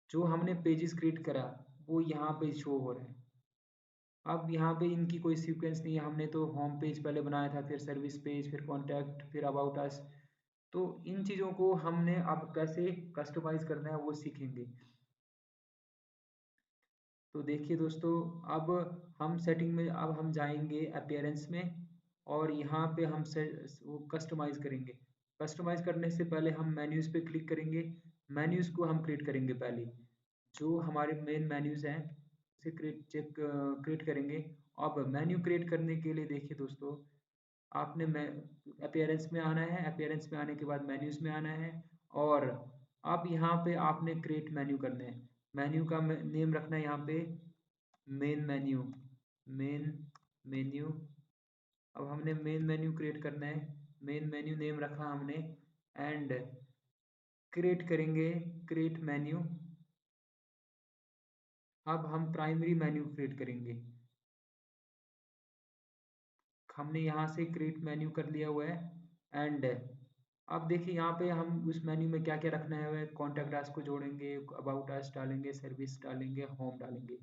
जो हमने पेजेस क्रिएट करा वो यहाँ पे शो हो रहा है। अब यहाँ पे इनकी कोई सीक्वेंस नहीं है। हमने तो होम पेज पहले बनाया था, फिर सर्विस पेज, फिर कॉन्टैक्ट, फिर अबाउट अस। तो इन चीज़ों को हमने अब कैसे कस्टमाइज करना है वो सीखेंगे। तो देखिए दोस्तों, अब हम सेटिंग में अब हम जाएंगे अपीयरेंस में और यहाँ पे हम से वो कस्टमाइज करेंगे। कस्टमाइज करने से पहले हम मेन्यूज पे क्लिक करेंगे। मेन्यूज को हम क्रिएट करेंगे पहले। जो हमारे मेन मेन्यूज हैं उसे क्रिएट करेंगे। अब मेन्यू क्रिएट करने के लिए देखिए दोस्तों, आपने अपीयरेंस में आना है। अपीयरेंस में आने के बाद मेन्यूज में आना है और अब यहाँ पे आपने क्रिएट मेन्यू करना है। मेन्यू का नेम रखना है यहाँ पे मेन मेन्यू। Main menu. अब हमने मेन मेन्यू क्रिएट करना है। मेन मेन्यू नेम रखा हमने एंड क्रिएट करेंगे क्रिएट मेन्यू। अब हम प्राइमरी मेन्यू क्रिएट करेंगे। हमने यहाँ से क्रिएट मेन्यू कर लिया हुआ है एंड अब देखिए यहाँ पे हम उस मेन्यू में क्या क्या रखना है। कॉन्टैक्ट अस को जोड़ेंगे, अबाउट अस डालेंगे, सर्विस डालेंगे, होम डालेंगे।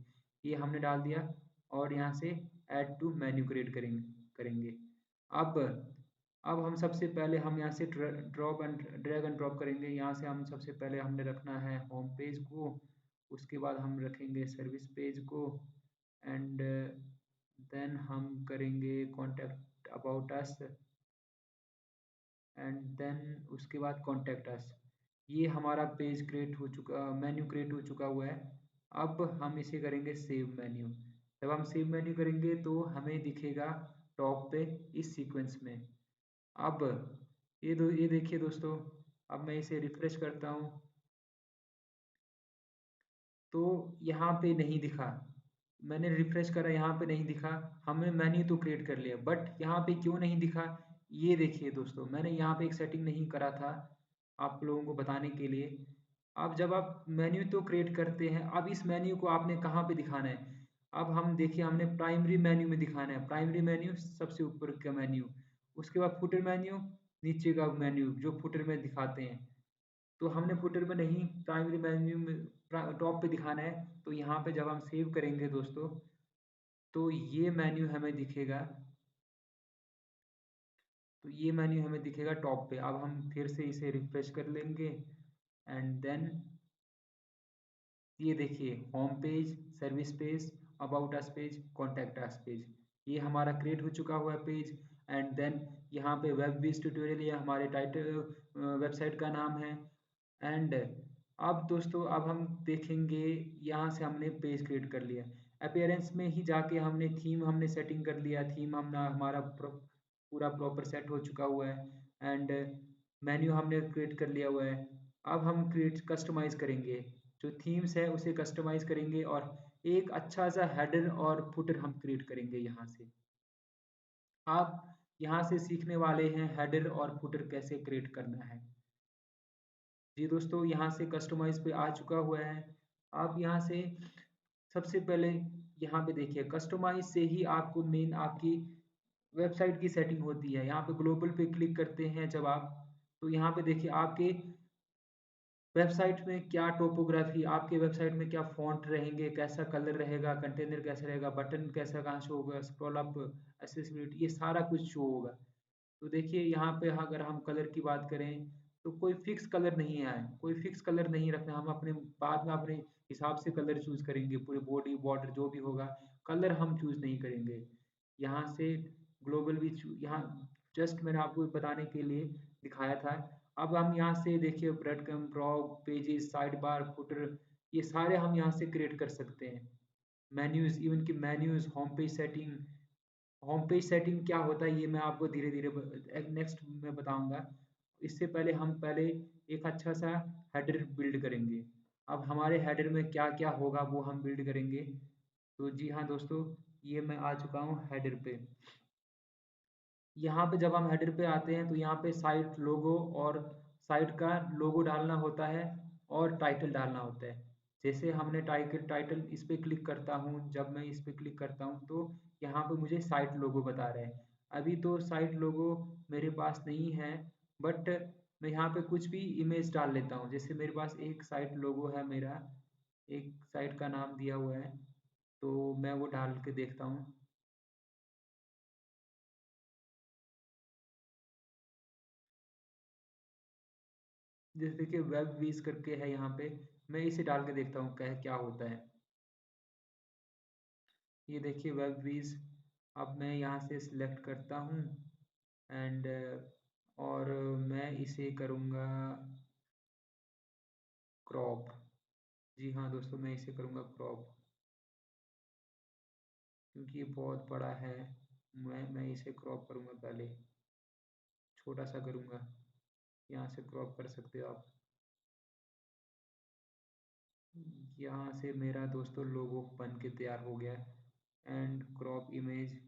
ये हमने डाल दिया और यहाँ से ऐड टू मेन्यू क्रिएट करेंगे। अब अब हम सबसे पहले हम यहाँ से ड्रैग एंड ड्रॉप करेंगे। यहाँ से हम सबसे पहले हमने रखना है होम पेज को, उसके बाद हम रखेंगे सर्विस पेज को एंड देन हम करेंगे contact about us and then उसके बाद कॉन्टैक्ट अस। ये हमारा पेज क्रिएट हो चुका, मेन्यू क्रिएट हो चुका हुआ है। अब हम इसे करेंगे सेव मेन्यू। जब हम सेव मेन्यू करेंगे तो हमें दिखेगा टॉप पे इस सीक्वेंस में। अब ये देखिए दोस्तों, अब मैं इसे रिफ्रेश करता हूँ तो यहाँ पे नहीं दिखा। मैंने रिफ्रेश करा, यहाँ पे नहीं दिखा। हमने मेन्यू तो क्रिएट कर लिया बट यहाँ पे क्यों नहीं दिखा, ये देखिए दोस्तों, मैंने यहाँ पे एक सेटिंग नहीं करा था आप लोगों को बताने के लिए। अब जब आप मेन्यू तो क्रिएट करते हैं, अब इस मेन्यू को आपने कहाँ पे दिखाना है। अब हम देखिए, हमने प्राइमरी मेन्यू में दिखाना है, प्राइमरी मेन्यू सबसे ऊपर का मेन्यू, उसके बाद फुटर मेन्यू नीचे का मेन्यू जो फुटर में दिखाते हैं। तो हमने फुटर में नहीं, प्राइमरी मेन्यू में टॉप पे दिखाना है। तो यहाँ पे जब हम सेव करेंगे दोस्तों, तो ये मेन्यू हमें दिखेगा, तो ये मेन्यू हमें दिखेगा टॉप पे। अब हम फिर से इसे रिफ्रेश कर लेंगे एंड देन ये देखिए, home page, service page, about us page, contact us page, ये हमारा क्रिएट हो चुका हुआ है पेज। एंड देन यहाँ पे वेब बेस्ड ट्यूटोरियल, ये हमारे टाइटल वेबसाइट का नाम है। एंड अब दोस्तों, अब हम देखेंगे, यहाँ से हमने पेज क्रिएट कर लिया। अपीयरेंस में ही जाके हमने थीम हमने सेटिंग कर लिया, थीम हमने हमारा पूरा प्रॉपर सेट हो चुका हुआ है। एंड मेन्यू हमने क्रिएट कर लिया हुआ है। अब हम क्रिएट कस्टमाइज करेंगे, जो थीम्स है उसे कस्टमाइज करेंगे और एक अच्छा सा हेडर और फुटर हम क्रिएट करेंगे यहाँ से। आप यहाँ से सीखने वाले हैं हेडर और फुटर कैसे क्रिएट करना है। जी दोस्तों, यहाँ से कस्टमाइज पे आ चुका हुआ है। आप यहाँ से सबसे पहले यहाँ पे देखिए, कस्टमाइज से ही आपको मेन आपकी वेबसाइट की सेटिंग होती है। यहाँ पे ग्लोबल पे क्लिक करते हैं जब आप, तो यहाँ पे देखिए आपके वेबसाइट में क्या टोपोग्राफी, आपके वेबसाइट में क्या फॉन्ट रहेंगे, कैसा कलर रहेगा, कंटेनर कैसा रहेगा, बटन कैसा कहाँ शो होगा, स्क्रॉल अप, एक्सेसिबिलिटी, ये सारा कुछ शो होगा। तो देखिए यहाँ पे अगर हम कलर की बात करें, तो कोई फिक्स कलर नहीं है, कोई फिक्स कलर नहीं रखना, हम अपने बाद में अपने हिसाब से कलर चूज करेंगे, पूरे बॉडी बॉर्डर जो भी होगा, कलर हम चूज नहीं करेंगे। यहाँ से ग्लोबल भी यहाँ जस्ट मैंने आपको बताने के लिए दिखाया था। अब हम यहाँ से देखिए, bread crumb, drop, pages, side bar, footer, ये सारे हम यहाँ से क्रिएट कर सकते हैं। मेन्यूज, इवन की menus, home page setting, home page setting क्या होता है ये मैं आपको धीरे धीरे नेक्स्ट में बताऊंगा। इससे पहले हम पहले एक अच्छा सा हेडर बिल्ड करेंगे। अब हमारे हेडर में क्या क्या होगा वो हम बिल्ड करेंगे। तो जी हाँ दोस्तों, ये मैं आ चुका हूँ हेडर पे। यहाँ पे जब हम हेडर पे आते हैं, तो यहाँ पे साइट लोगो और साइट का लोगो डालना होता है और टाइटल डालना होता है। जैसे हमने टाइटल टाइटल इस पे क्लिक करता हूँ, जब मैं इस पे क्लिक करता हूँ तो यहाँ पे मुझे साइट लोगो बता रहे हैं। अभी तो साइट लोगो मेरे पास नहीं है, बट मैं यहाँ पे कुछ भी इमेज डाल लेता हूँ। जैसे मेरे पास एक साइट लोगो है, मेरा एक साइट का नाम दिया हुआ है, तो मैं वो डाल के देखता हूँ। जैसे देखिए, वेब वीज करके है यहाँ पे, मैं इसे डाल के देखता हूँ क्या क्या होता है। ये देखिए वेब वीज, अब मैं यहाँ से सिलेक्ट करता हूँ एंड और मैं इसे करूँगा क्रॉप। जी हाँ दोस्तों, मैं इसे करूँगा क्रॉप, क्योंकि ये बहुत बड़ा है। मैं इसे क्रॉप करूँगा, पहले छोटा सा करूँगा। यहाँ से क्रॉप कर सकते हो आप। यहाँ से मेरा दोस्तों लोगो बन के तैयार हो गया एंड क्रॉप इमेज,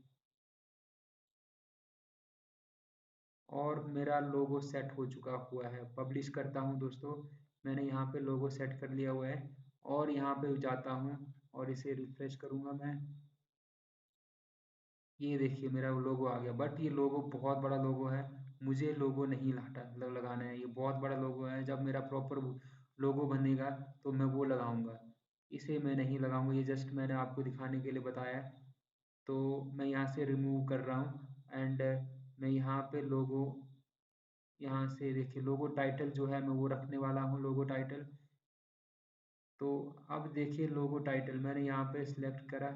और मेरा लोगो सेट हो चुका हुआ है। पब्लिश करता हूँ दोस्तों, मैंने यहाँ पे लोगो सेट कर लिया हुआ है और यहाँ पे जाता हूँ और इसे रिफ्रेश करूँगा मैं। ये देखिए मेरा लोगो आ गया, बट ये लोगो बहुत बड़ा लोगो है, मुझे लोगो नहीं लगाना है। ये बहुत बड़ा लोगो है, जब मेरा प्रॉपर लोगो बनेगा तो मैं वो लगाऊंगा। इसे मैं नहीं लगाऊंगा, ये जस्ट मैंने आपको दिखाने के लिए बताया। तो मैं यहाँ से रिमूव कर रहा हूँ एंड मैं यहाँ पे लोगो, यहाँ से देखिए लोगो टाइटल जो है मैं वो रखने वाला हूँ, लोगो टाइटल। तो अब देखिए लोगो टाइटल मैंने यहाँ पे सिलेक्ट करा,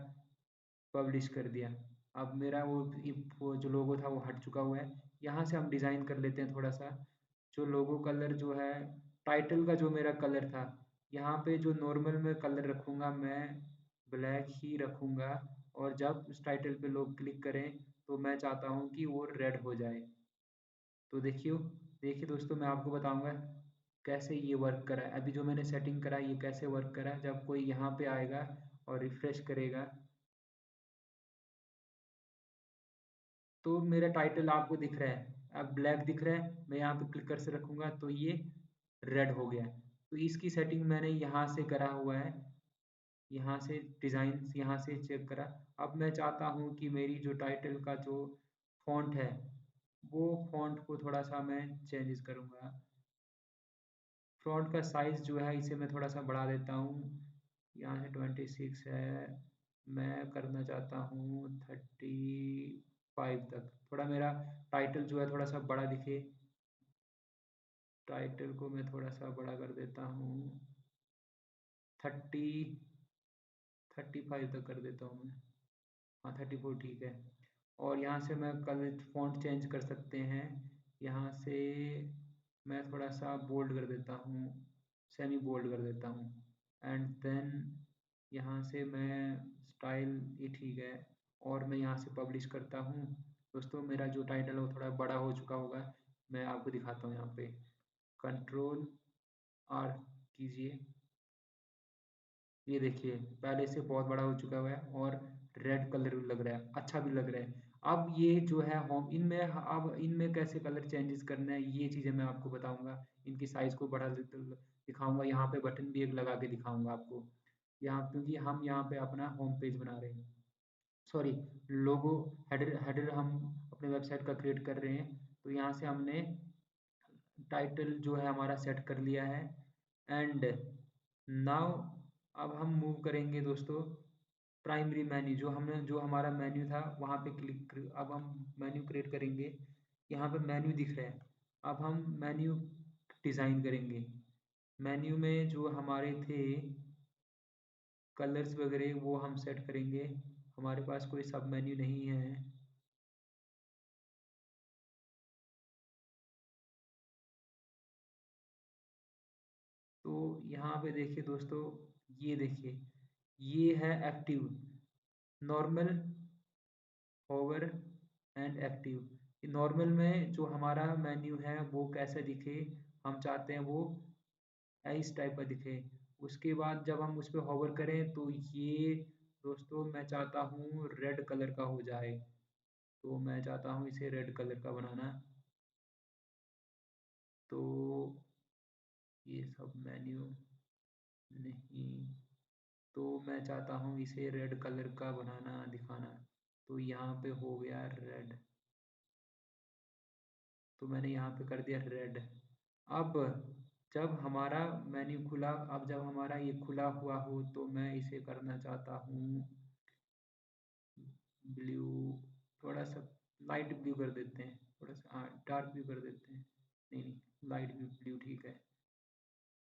पब्लिश कर दिया। अब मेरा वो जो लोगो था वो हट चुका हुआ है। यहाँ से हम डिज़ाइन कर लेते हैं थोड़ा सा। जो लोगो कलर जो है, टाइटल का जो मेरा कलर था, यहाँ पे जो नॉर्मल में कलर रखूँगा मैं, ब्लैक ही रखूँगा। और जब उस टाइटल पे लोग क्लिक करें, तो मैं चाहता हूँ कि वो रेड हो जाए। तो देखियो, देखिए दोस्तों, मैं आपको बताऊंगा कैसे ये वर्क करा है। अभी जो मैंने सेटिंग करा है ये कैसे वर्क करा है। जब कोई यहाँ पे आएगा और रिफ्रेश करेगा तो मेरा टाइटल आपको दिख रहा है, अब ब्लैक दिख रहा है। मैं यहाँ पे क्लिक कर से रखूँगा तो ये रेड हो गया। तो इसकी सेटिंग मैंने यहाँ से करा हुआ है, यहाँ से डिज़ाइन यहाँ से चेक करा। अब मैं चाहता हूँ कि मेरी जो टाइटल का जो फ़ॉन्ट है, वो फ़ॉन्ट को थोड़ा-सा मैं चेंजेस करूँगा। फ़ॉन्ट का साइज़ जो है इसे मैं थोड़ा-सा बढ़ा देता हूँ। यहाँ से 26 है, मैं करना चाहता हूँ 35 तक। थोड़ा मेरा टाइटल जो है थोड़ा-सा बड़ा दिखे। टाइटल को मैं थोड़ा-सा बड़ा कर देता हूँ। 30 35 तक कर देता हूँ मैं। हाँ, 34 ठीक है। और यहाँ से मैं कलर फ़ॉन्ट चेंज कर सकते हैं। यहाँ से मैं थोड़ा-सा बोल्ड कर देता हूँ, सेमी बोल्ड कर देता हूँ। एंड देन यहाँ से मैं स्टाइल ये ठीक है और मैं यहाँ से पब्लिश करता हूँ। दोस्तों मेरा जो टाइटल है वो थोड़ा बड़ा हो चुका होगा, मैं आपको दिखाता हूँ यहाँ पे। कंट्रोल आर कीजिए, ये देखिए पहले से बहुत बड़ा हो चुका हुआ है और रेड कलर भी लग रहा है, अच्छा भी लग रहा है। अब ये जो है होम इनमें अब इनमें कैसे कलर चेंजेस करना है ये चीज़ें मैं आपको बताऊंगा। इनकी साइज़ को बढ़ा दिखाऊंगा, यहाँ पे बटन भी एक लगा के दिखाऊंगा आपको यहाँ, क्योंकि हम यहाँ पे अपना होम पेज बना रहे हैं, सॉरी लोगो हेडर हेडर हम अपने वेबसाइट का क्रिएट कर रहे हैं। तो यहाँ से हमने टाइटल जो है हमारा सेट कर लिया है। एंड नाउ अब हम मूव करेंगे दोस्तों प्राइमरी मेन्यू, जो हमारा मेन्यू था वहाँ पे अब हम मेन्यू क्रिएट करेंगे। यहाँ पे मेन्यू दिख रहा है, अब हम मेन्यू डिज़ाइन करेंगे। मेन्यू में जो हमारे थे कलर्स वगैरह वो हम सेट करेंगे। हमारे पास कोई सब मेन्यू नहीं है, तो यहाँ पे देखिए दोस्तों, ये देखिए ये है active, normal, hover and active. Normal में जो हमारा मेन्यू है वो कैसे दिखे, हम चाहते हैं वो इस टाइप का दिखे। उसके बाद जब हम उस पर होवर करें तो ये दोस्तों मैं चाहता हूँ रेड कलर का हो जाए, तो मैं चाहता हूँ इसे रेड कलर का बनाना। तो ये सब मेन्यू नहीं, तो मैं चाहता हूँ इसे रेड कलर का बनाना दिखाना, तो यहाँ पे हो गया रेड, तो मैंने यहाँ पे कर दिया रेड। अब जब हमारा मेन्यू खुला, अब जब हमारा ये खुला हुआ हो तो मैं इसे करना चाहता हूँ ब्लू, थोड़ा सा लाइट ब्लू कर देते हैं, थोड़ा सा हाँ डार्क ब्लू कर देते हैं, नहीं नहीं लाइट ब्लू ब्लू ठीक है।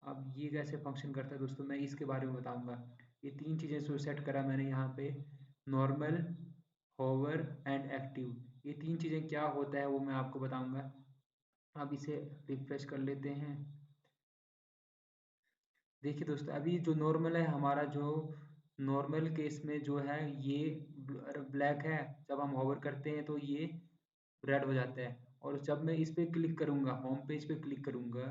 अब ये कैसे फंक्शन करता है दोस्तों मैं इसके बारे में बताऊंगा। ये तीन चीज़ें जो सेट करा मैंने यहाँ पे, नॉर्मल, होवर एंड एक्टिव, ये तीन चीज़ें क्या होता है वो मैं आपको बताऊंगा। अब इसे रिफ्रेश कर लेते हैं। देखिए दोस्तों अभी जो नॉर्मल है हमारा, जो नॉर्मल केस में जो है ये ब्लैक है, जब हम होवर करते हैं तो ये रेड हो जाता है। और जब मैं इस पे क्लिक करूंगा, होम पेज पे क्लिक करूंगा,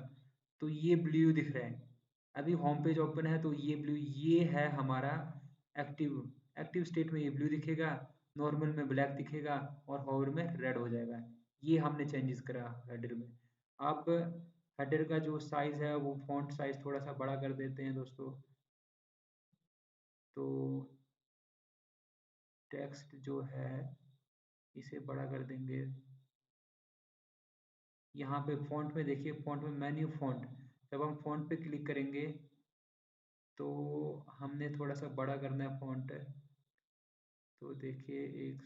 तो ये ब्लू दिख रहा है। अभी होम पेज ओपन है तो ये ब्लू, ये है हमारा एक्टिव। एक्टिव स्टेट में ये ब्लू दिखेगा, नॉर्मल में ब्लैक दिखेगा और होवर में रेड हो जाएगा। ये हमने चेंजेस करा हेडर में। अब हेडर का जो साइज है वो फॉन्ट साइज थोड़ा सा बड़ा कर देते हैं दोस्तों। तो टेक्स्ट जो है इसे बड़ा कर देंगे। यहाँ पे फ़ॉन्ट में देखिए, फ़ॉन्ट में मेन्यू फ़ॉन्ट, जब हम फ़ॉन्ट पे क्लिक करेंगे तो हमने थोड़ा सा बड़ा करना है फ़ॉन्ट। तो देखिए एक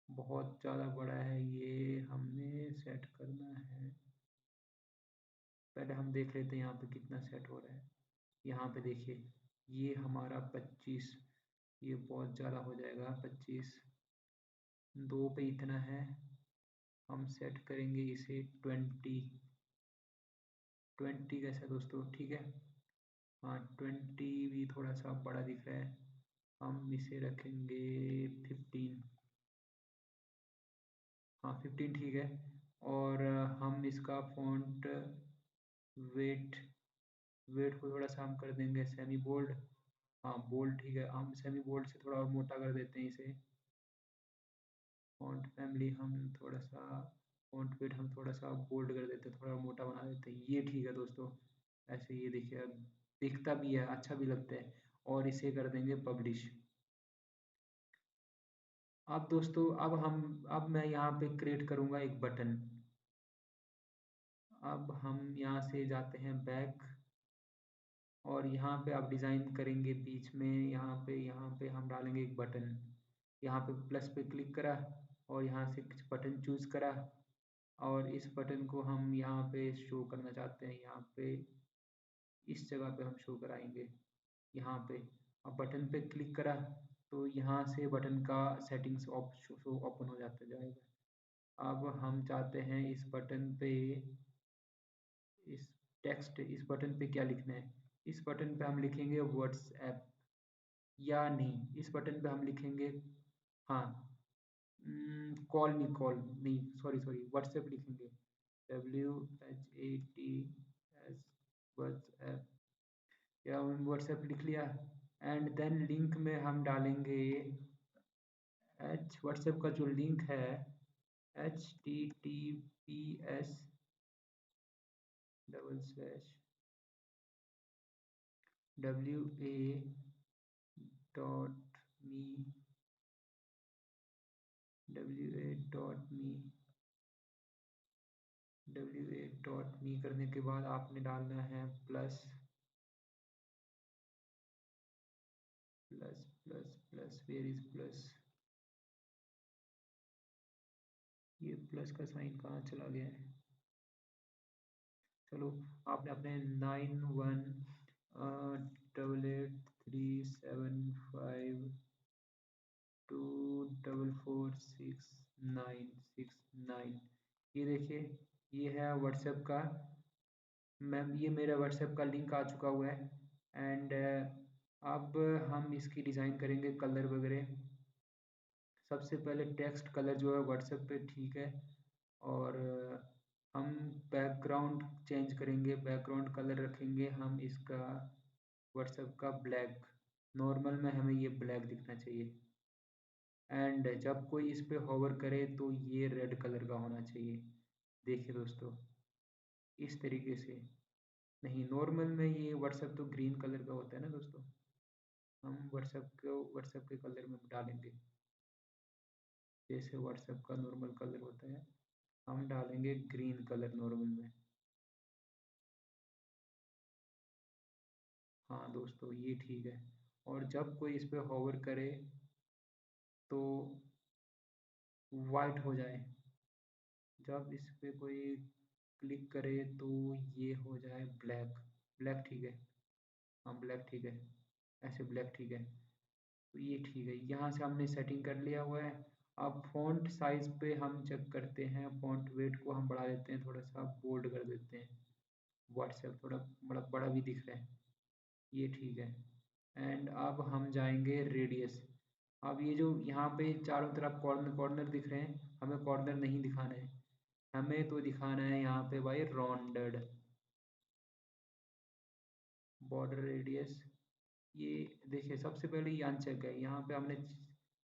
बहुत ज़्यादा बड़ा है, ये हमने सेट करना है। पहले हम देख लेते हैं यहाँ पे कितना सेट हो रहा है। यहाँ पे देखिए ये हमारा 25, ये बहुत ज़्यादा हो जाएगा 25, दो पे इतना है। हम सेट करेंगे इसे 20। 20 कैसा दोस्तों ठीक है, हाँ 20 भी थोड़ा सा बड़ा दिख रहा है, हम इसे रखेंगे 15। हाँ 15 ठीक है। और हम इसका फॉन्ट वेट, वेट को थोड़ा सा हम कर देंगे सेमी बोल्ड। हाँ बोल्ड ठीक है, हम सेमी बोल्ड से थोड़ा और मोटा कर देते हैं इसे। फॉन्ट फैमिली हम थोड़ा सा, फॉन्ट वेट हम थोड़ा सा बोल्ड कर देते हैं, थोड़ा मोटा बना देते हैं, ये ठीक है दोस्तों। ऐसे ये देखिए अब दिखता भी है, अच्छा भी लगता है। और इसे कर देंगे पब्लिश। अब दोस्तों अब मैं यहाँ पे क्रिएट करूँगा एक बटन। अब हम यहाँ से जाते हैं बैक, और यहाँ पे आप डिज़ाइन करेंगे बीच में, यहाँ पे हम डालेंगे एक बटन। यहाँ पे प्लस पे क्लिक करा, और यहाँ से कुछ बटन चूज़ करा, और इस बटन को हम यहाँ पे शो करना चाहते हैं, यहाँ पे इस जगह पे हम शो कराएंगे, यहाँ पे। अब बटन पे क्लिक करा, तो यहाँ से बटन का सेटिंग्स शो ओपन हो जाता जाएगा। अब हम चाहते हैं इस बटन पे, इस इस बटन पे क्या लिखना है। इस बटन पे हम लिखेंगे व्हाट्सएप, या नहीं इस बटन पे हम लिखेंगे, हाँ, कॉल नहीं, सॉरी सॉरी, व्हाट्सएप लिखेंगे, WHATS, व्हाट्सएप। या हम व्हाट्सएप लिख लिया, एंड देन लिंक में हम डालेंगे व्हाट्सएप का जो लिंक है, https://wa.me, wa.me करने के बाद आपने डालना है plus plus plus plus, where is plus, ये प्लस का साइन कहाँ चला गया है। चलो, आपने अपने 91883752444696, ये देखिए, ये है व्हाट्सएप का। मैम ये मेरा व्हाट्सएप का लिंक आ चुका हुआ है। एंड अब हम इसकी डिज़ाइन करेंगे कलर वगैरह। सबसे पहले टेक्स्ट कलर जो है व्हाट्सएप पे ठीक है, और हम बैकग्राउंड चेंज करेंगे, बैकग्राउंड कलर रखेंगे हम इसका व्हाट्सएप का ब्लैक। नॉर्मल में हमें ये ब्लैक दिखना चाहिए, एंड जब कोई इस पे होवर करे तो ये रेड कलर का होना चाहिए। देखिए दोस्तों, इस तरीके से। नहीं, नॉर्मल में ये व्हाट्सएप तो ग्रीन कलर का होता है ना दोस्तों, हम व्हाट्सएप के कलर में डालेंगे, जैसे व्हाट्सएप का नॉर्मल कलर होता है, हम डालेंगे ग्रीन कलर नॉर्मल में। हाँ दोस्तों, ये ठीक है। और जब कोई इस पे होवर करे तो वाइट हो जाए, जब इस पे कोई क्लिक करे तो ये हो जाए ब्लैक। ब्लैक ठीक है, हाँ ब्लैक ठीक है, ऐसे ब्लैक ठीक है। तो ये ठीक है, यहाँ से हमने सेटिंग कर लिया हुआ है। अब फ़ॉन्ट साइज़ पे हम चेक करते हैं, फ़ॉन्ट वेट को हम बढ़ा देते हैं, थोड़ा सा बोल्ड कर देते हैं। व्हाट्सएप थोड़ा बड़ा बड़ा भी दिख रहा है, ये ठीक है। एंड अब हम जाएंगे रेडियस। अब ये जो यहाँ पे चारों तरफ कॉर्नर कॉर्नर दिख रहे हैं, हमें कॉर्नर नहीं दिखाना है, हमें तो दिखाना है यहाँ पे भाई राउंडेड। बॉर्डर रेडियस, ये देखिए सबसे पहले ये अनचेक है, यहाँ पे हमने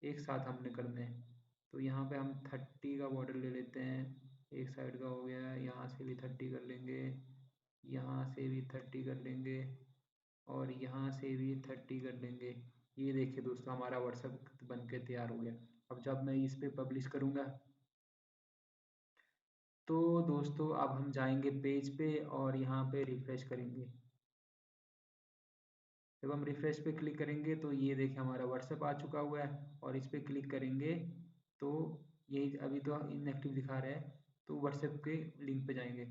एक साथ हमने करने हैं। तो यहाँ पे हम 30 का बॉर्डर ले लेते हैं, एक साइड का हो गया, यहाँ से भी 30 कर लेंगे, यहाँ से भी 30 कर लेंगे, और यहाँ से भी 30 कर लेंगे। ये देखिए दोस्तों, हमारा व्हाट्सएप बन के तैयार हो गया। अब जब मैं इस पे पब्लिश करूँगा, तो दोस्तों अब हम जाएंगे पेज पे और यहाँ पे रिफ्रेश करेंगे। जब हम रिफ्रेश पे क्लिक करेंगे तो ये देखिए हमारा व्हाट्सएप आ चुका हुआ है, और इस पे क्लिक करेंगे तो ये अभी तो इनएक्टिव दिखा रहा है, तो व्हाट्सएप के लिंक पे जाएंगे।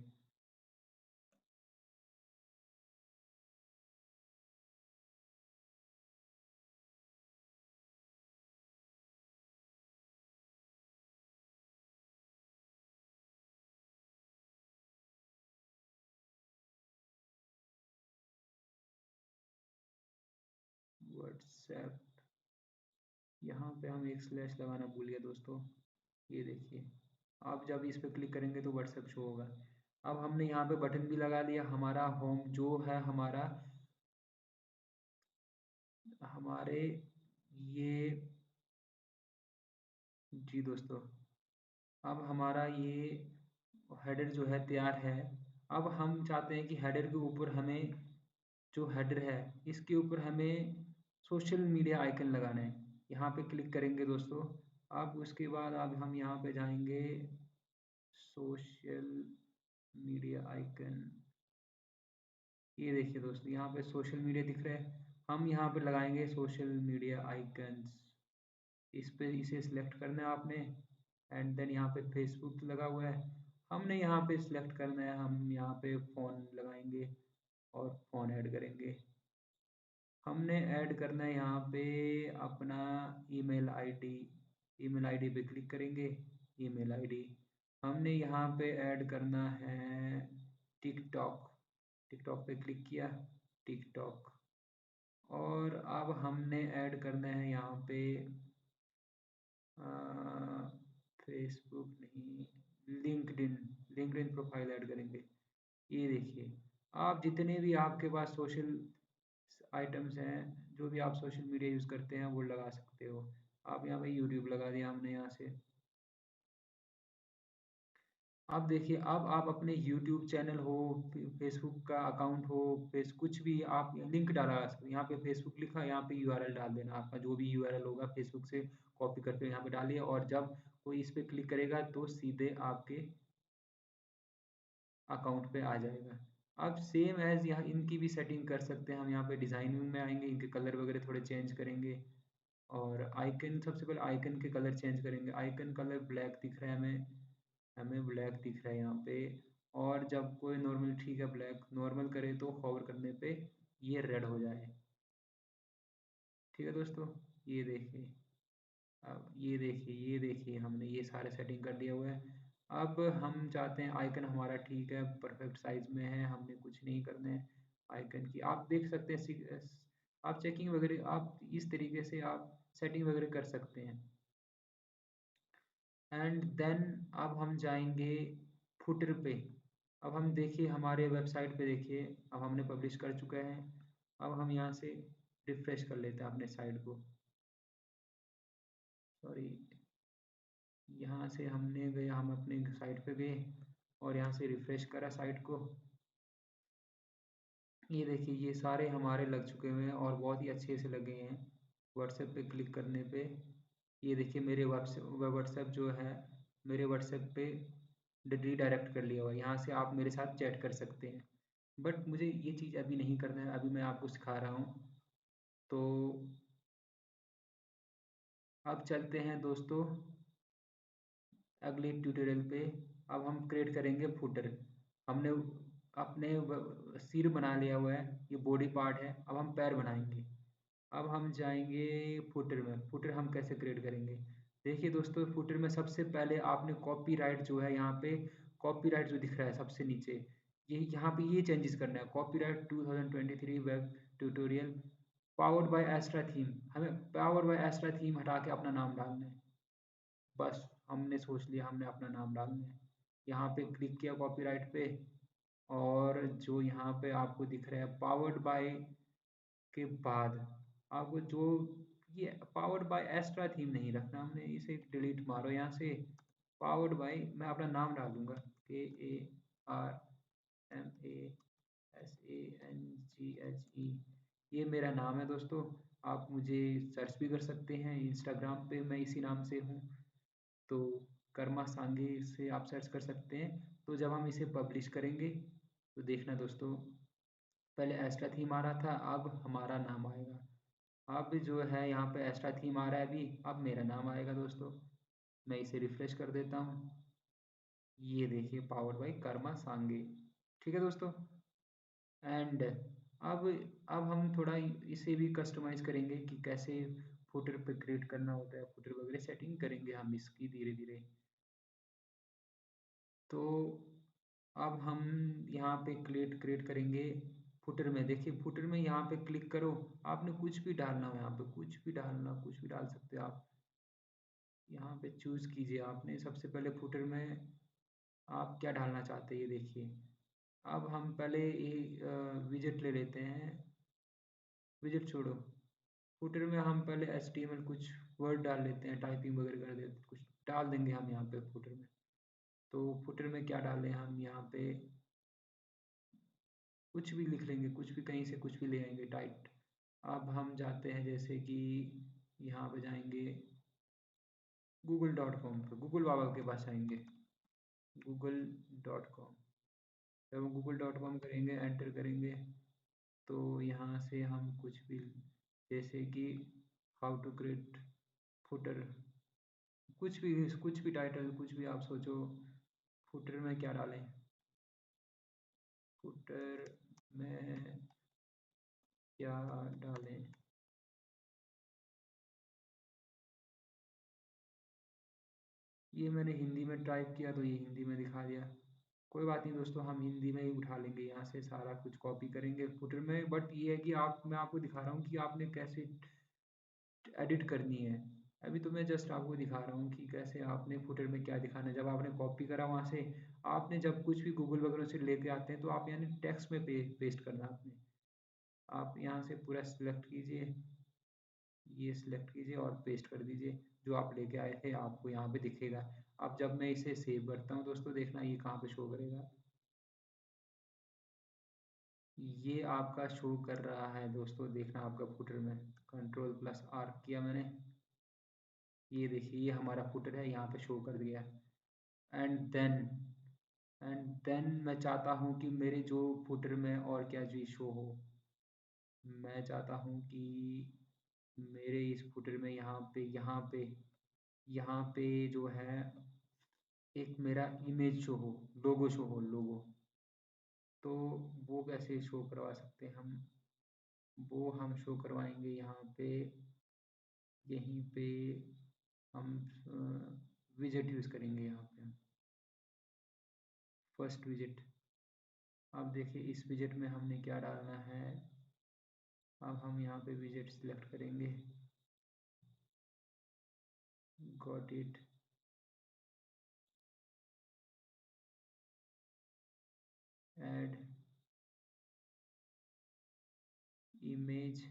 व्हाट्सएप, यहाँ पे हम एक स्लैश लगाना भूल गए दोस्तों, ये देखिए। आप जब इस पे क्लिक करेंगे तो व्हाट्सएप शो होगा। अब हमने यहाँ पे बटन भी लगा दिया, हमारा होम जो है हमारा हमारे ये जी दोस्तों, अब हमारा ये हेडर जो है तैयार है। अब हम चाहते हैं कि हेडर के ऊपर हमें जो हेडर है इसके ऊपर हमें सोशल मीडिया आइकन लगाना है। यहाँ पे क्लिक करेंगे दोस्तों। अब उसके बाद अब हम यहाँ पे जाएंगे सोशल मीडिया आइकन। ये देखिए दोस्तों, यहाँ पे सोशल मीडिया दिख रहा है। हम यहाँ पे लगाएंगे सोशल मीडिया आइकन्स। इस पे इसे सिलेक्ट करना है आपने। एंड देन यहाँ पे फेसबुक लगा हुआ है, हमने यहाँ पे सिलेक्ट करना है। हम यहाँ पे फ़ोन लगाएंगे और फ़ोन ऐड करेंगे। हमने ऐड करना है यहाँ पे अपना ईमेल आईडी। ईमेल आईडी पे क्लिक करेंगे। ईमेल आईडी हमने यहाँ पे ऐड करना है टिकटॉक। टिकटॉक पे क्लिक किया, टिकटॉक। और अब हमने ऐड करना है यहाँ पे फेसबुक नहीं, लिंक्डइन। लिंक्डइन प्रोफाइल ऐड करेंगे। ये देखिए, आप जितने भी आपके पास सोशल आइटम्स हैं, जो भी आप सोशल मीडिया यूज़ करते हैं वो लगा सकते हो। आप यहाँ पे यूट्यूब लगा दिया हमने यहाँ से। अब देखिए, अब आप अपने यूट्यूब चैनल हो, फेसबुक का अकाउंट हो, फेस कुछ भी आप लिंक डाला सकते हैं। यहाँ पे फेसबुक लिखा, यहाँ पे यूआरएल डाल देना। आपका जो भी यूआरएल होगा फेसबुक से कॉपी करके यहाँ पे डालिए, और जब कोई इस पे क्लिक करेगा तो सीधे आपके अकाउंट पे आ जाएगा। अब सेम एज़ यहाँ इनकी भी सेटिंग कर सकते हैं हम। यहाँ पे डिज़ाइनिंग में आएंगे, इनके कलर वगैरह थोड़े चेंज करेंगे। और आइकन, सबसे पहले आइकन के कलर चेंज करेंगे। आइकन कलर ब्लैक दिख रहा है हमें, हमें ब्लैक दिख रहा है यहाँ पे। और जब कोई नॉर्मल, ठीक है, ब्लैक नॉर्मल करे तो होवर करने पे ये रेड हो जाए। ठीक है दोस्तों, ये देखिए। अब ये देखिए हमने ये सारे सेटिंग कर दिया हुआ है। अब हम चाहते हैं आइकन हमारा ठीक है, परफेक्ट साइज में है, हमने कुछ नहीं करना है आइकन की। आप देख सकते हैं आप चेकिंग वगैरह आप इस तरीके से आप सेटिंग वगैरह कर सकते हैं। एंड देन अब हम जाएंगे फुटर पे। अब हम देखिए हमारे वेबसाइट पे देखिए, अब हमने पब्लिश कर चुका है। अब हम यहाँ से रिफ्रेश कर लेते हैं अपने साइट को। सॉरी, यहाँ से हमने गए, हम अपने साइट पे गए और यहाँ से रिफ्रेश करा साइट को। ये देखिए, ये सारे हमारे लग चुके हुए हैं और बहुत ही अच्छे से लगे हैं। व्हाट्सएप पे क्लिक करने पे ये देखिए मेरे व्हाट्सएप जो है, मेरे व्हाट्सएप पे रीडायरेक्ट कर लिया हुआ है। यहाँ से आप मेरे साथ चैट कर सकते हैं। बट मुझे ये चीज़ अभी नहीं करना है, अभी मैं आपको सिखा रहा हूँ। तो अब चलते हैं दोस्तों अगले ट्यूटोरियल पे। अब हम क्रिएट करेंगे फुटर। हमने अपने सिर बना लिया हुआ है, ये बॉडी पार्ट है। अब हम पैर बनाएंगे। अब हम जाएंगे फुटर में। फुटर हम कैसे क्रिएट करेंगे, देखिए दोस्तों। फुटर में सबसे पहले आपने कॉपीराइट जो है, यहाँ पे कॉपीराइट जो दिख रहा है सबसे नीचे, ये यहाँ पे ये चेंजेस करना है। Copyright 2023 web tutorial powered by extra theme, हमें पावर्ड बाय एस्ट्रा थीम हटा के अपना नाम डालना है। बस हमने सोच लिया, हमने अपना नाम डालना है। यहाँ पे क्लिक किया कॉपीराइट पे, और जो यहाँ पे आपको दिख रहा है पावर्ड बाय के बाद आपको जो ये पावर्ड बाय एक्स्ट्रा थीम नहीं रखना, हमने इसे डिलीट मारो यहाँ से। पावर्ड बाय, मैं अपना नाम डालूंगा KARMASANGHE। ये मेरा नाम है दोस्तों। आप मुझे सर्च भी कर सकते हैं, इंस्टाग्राम पे मैं इसी नाम से हूँ। तो कर्मा सांगे से आप सर्च कर सकते हैं। तो जब हम इसे पब्लिश करेंगे तो देखना दोस्तों, पहले एक्स्ट्रा थीम आ रहा था, अब हमारा नाम आएगा। अब जो है यहाँ पे एक्स्ट्रा थीम आ रहा है अभी, अब मेरा नाम आएगा दोस्तों। मैं इसे रिफ्रेश कर देता हूँ। ये देखिए पावर्ड बाई कर्मा सांगे। ठीक है दोस्तों। एंड अब हम थोड़ा इसे भी कस्टमाइज करेंगे कि कैसे फुटर पे क्रिएट करना होता है। फुटर वगैरह सेटिंग करेंगे हम इसकी धीरे धीरे। तो अब हम यहाँ पे क्रिएट करेंगे फुटर में। देखिए फुटर में यहाँ पे क्लिक करो, आपने कुछ भी डालना हो, यहाँ पे कुछ भी डालना, कुछ भी डाल सकते हो आप। यहाँ पे चूज कीजिए आपने सबसे पहले फुटर में आप क्या डालना चाहते हैं, ये देखिए। अब हम पहले ये विजेट ले लेते हैं। विजेट छोड़ो, फुटर में हम पहले HTML कुछ वर्ड डाल लेते हैं, टाइपिंग वगैरह कर देते, कुछ डाल देंगे हम यहाँ पे फुटर में। तो फुटर में क्या डालें हम यहाँ पे, कुछ भी लिख लेंगे, कुछ भी कहीं से कुछ भी ले आएंगे टाइट। अब हम जाते हैं जैसे कि यहाँ पे जाएंगे google.com पे, गूगल बाबा के पास आएंगे, google.com। जब हम google.com करेंगे, एंटर करेंगे, तो यहाँ से हम कुछ भी, जैसे कि हाउ टू क्रिएट फुटर, कुछ भी टाइटल, कुछ भी आप सोचो। फुटर में क्या डालें, फुटर में क्या डालें, ये मैंने हिंदी में टाइप किया तो ये हिंदी में दिखा दिया। कोई बात नहीं दोस्तों, हम हिंदी में ही उठा लेंगे, यहाँ से सारा कुछ कॉपी करेंगे फुटर में। बट ये है कि आप, मैं आपको दिखा रहा हूँ कि आपने कैसे एडिट करनी है। अभी तो मैं जस्ट आपको दिखा रहा हूँ कि कैसे आपने फुटर में क्या दिखाना है। जब आपने कॉपी करा वहाँ से, आपने जब कुछ भी गूगल वगैरह से लेके आते हैं तो आप यानी टेक्स्ट में पेस्ट करना आपने। आप यहाँ से पूरा सिलेक्ट कीजिए, ये सिलेक्ट कीजिए और पेस्ट कर दीजिए। जो आप लेके आए थे आपको यहाँ पे दिखेगा। अब जब मैं इसे सेव करता हूँ दोस्तों, देखना ये कहाँ पे शो करेगा। ये आपका शो कर रहा है दोस्तों, देखना आपका फुटर में। Ctrl+R किया मैंने, ये देखिए ये हमारा फुटर है, यहाँ पे शो कर दिया। एंड देन मैं चाहता हूँ कि मेरे जो फुटर में और क्या चीज़ शो हो। मैं चाहता हूँ कि मेरे इस फुटर में यहाँ पे जो है एक मेरा इमेज शो हो, लोगो शो हो, लोगो। तो वो कैसे शो करवा सकते हैं हम, वो हम शो करवाएंगे यहाँ पे, यहीं पे हम विजेट यूज़ करेंगे यहाँ पे, फर्स्ट विजेट। अब देखिए इस विजेट में हमने क्या डालना है। अब हम यहाँ पे विजेट सिलेक्ट करेंगे, got it. Add image,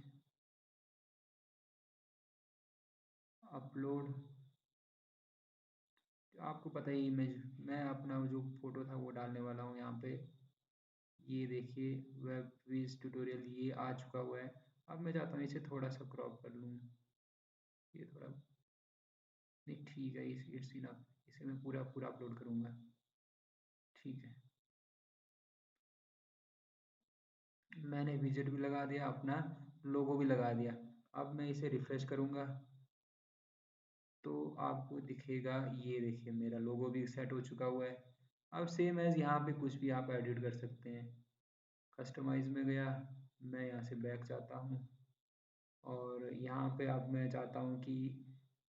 upload. आपको पता है इमेज, मैं अपना जो फोटो था वो डालने वाला हूँ यहाँ पे। ये देखिए वेब क्विज ट्यूटोरियल ये आ चुका हुआ है। अब मैं चाहता हूँ इसे थोड़ा सा क्रॉप कर लूँ, ये थोड़ा, नहीं ठीक है, इट्स इनफ। इसे मैं पूरा पूरा अपलोड करूँगा, ठीक है। मैंने विजेट भी लगा दिया, अपना लोगो भी लगा दिया। अब मैं इसे रिफ्रेश करूँगा तो आपको दिखेगा, ये देखिए मेरा लोगो भी सेट हो चुका हुआ है। अब सेम एज यहाँ पे कुछ भी आप एडिट कर सकते हैं। कस्टमाइज में गया, मैं यहाँ से बैक चाहता हूँ, और यहाँ पे अब मैं चाहता हूँ कि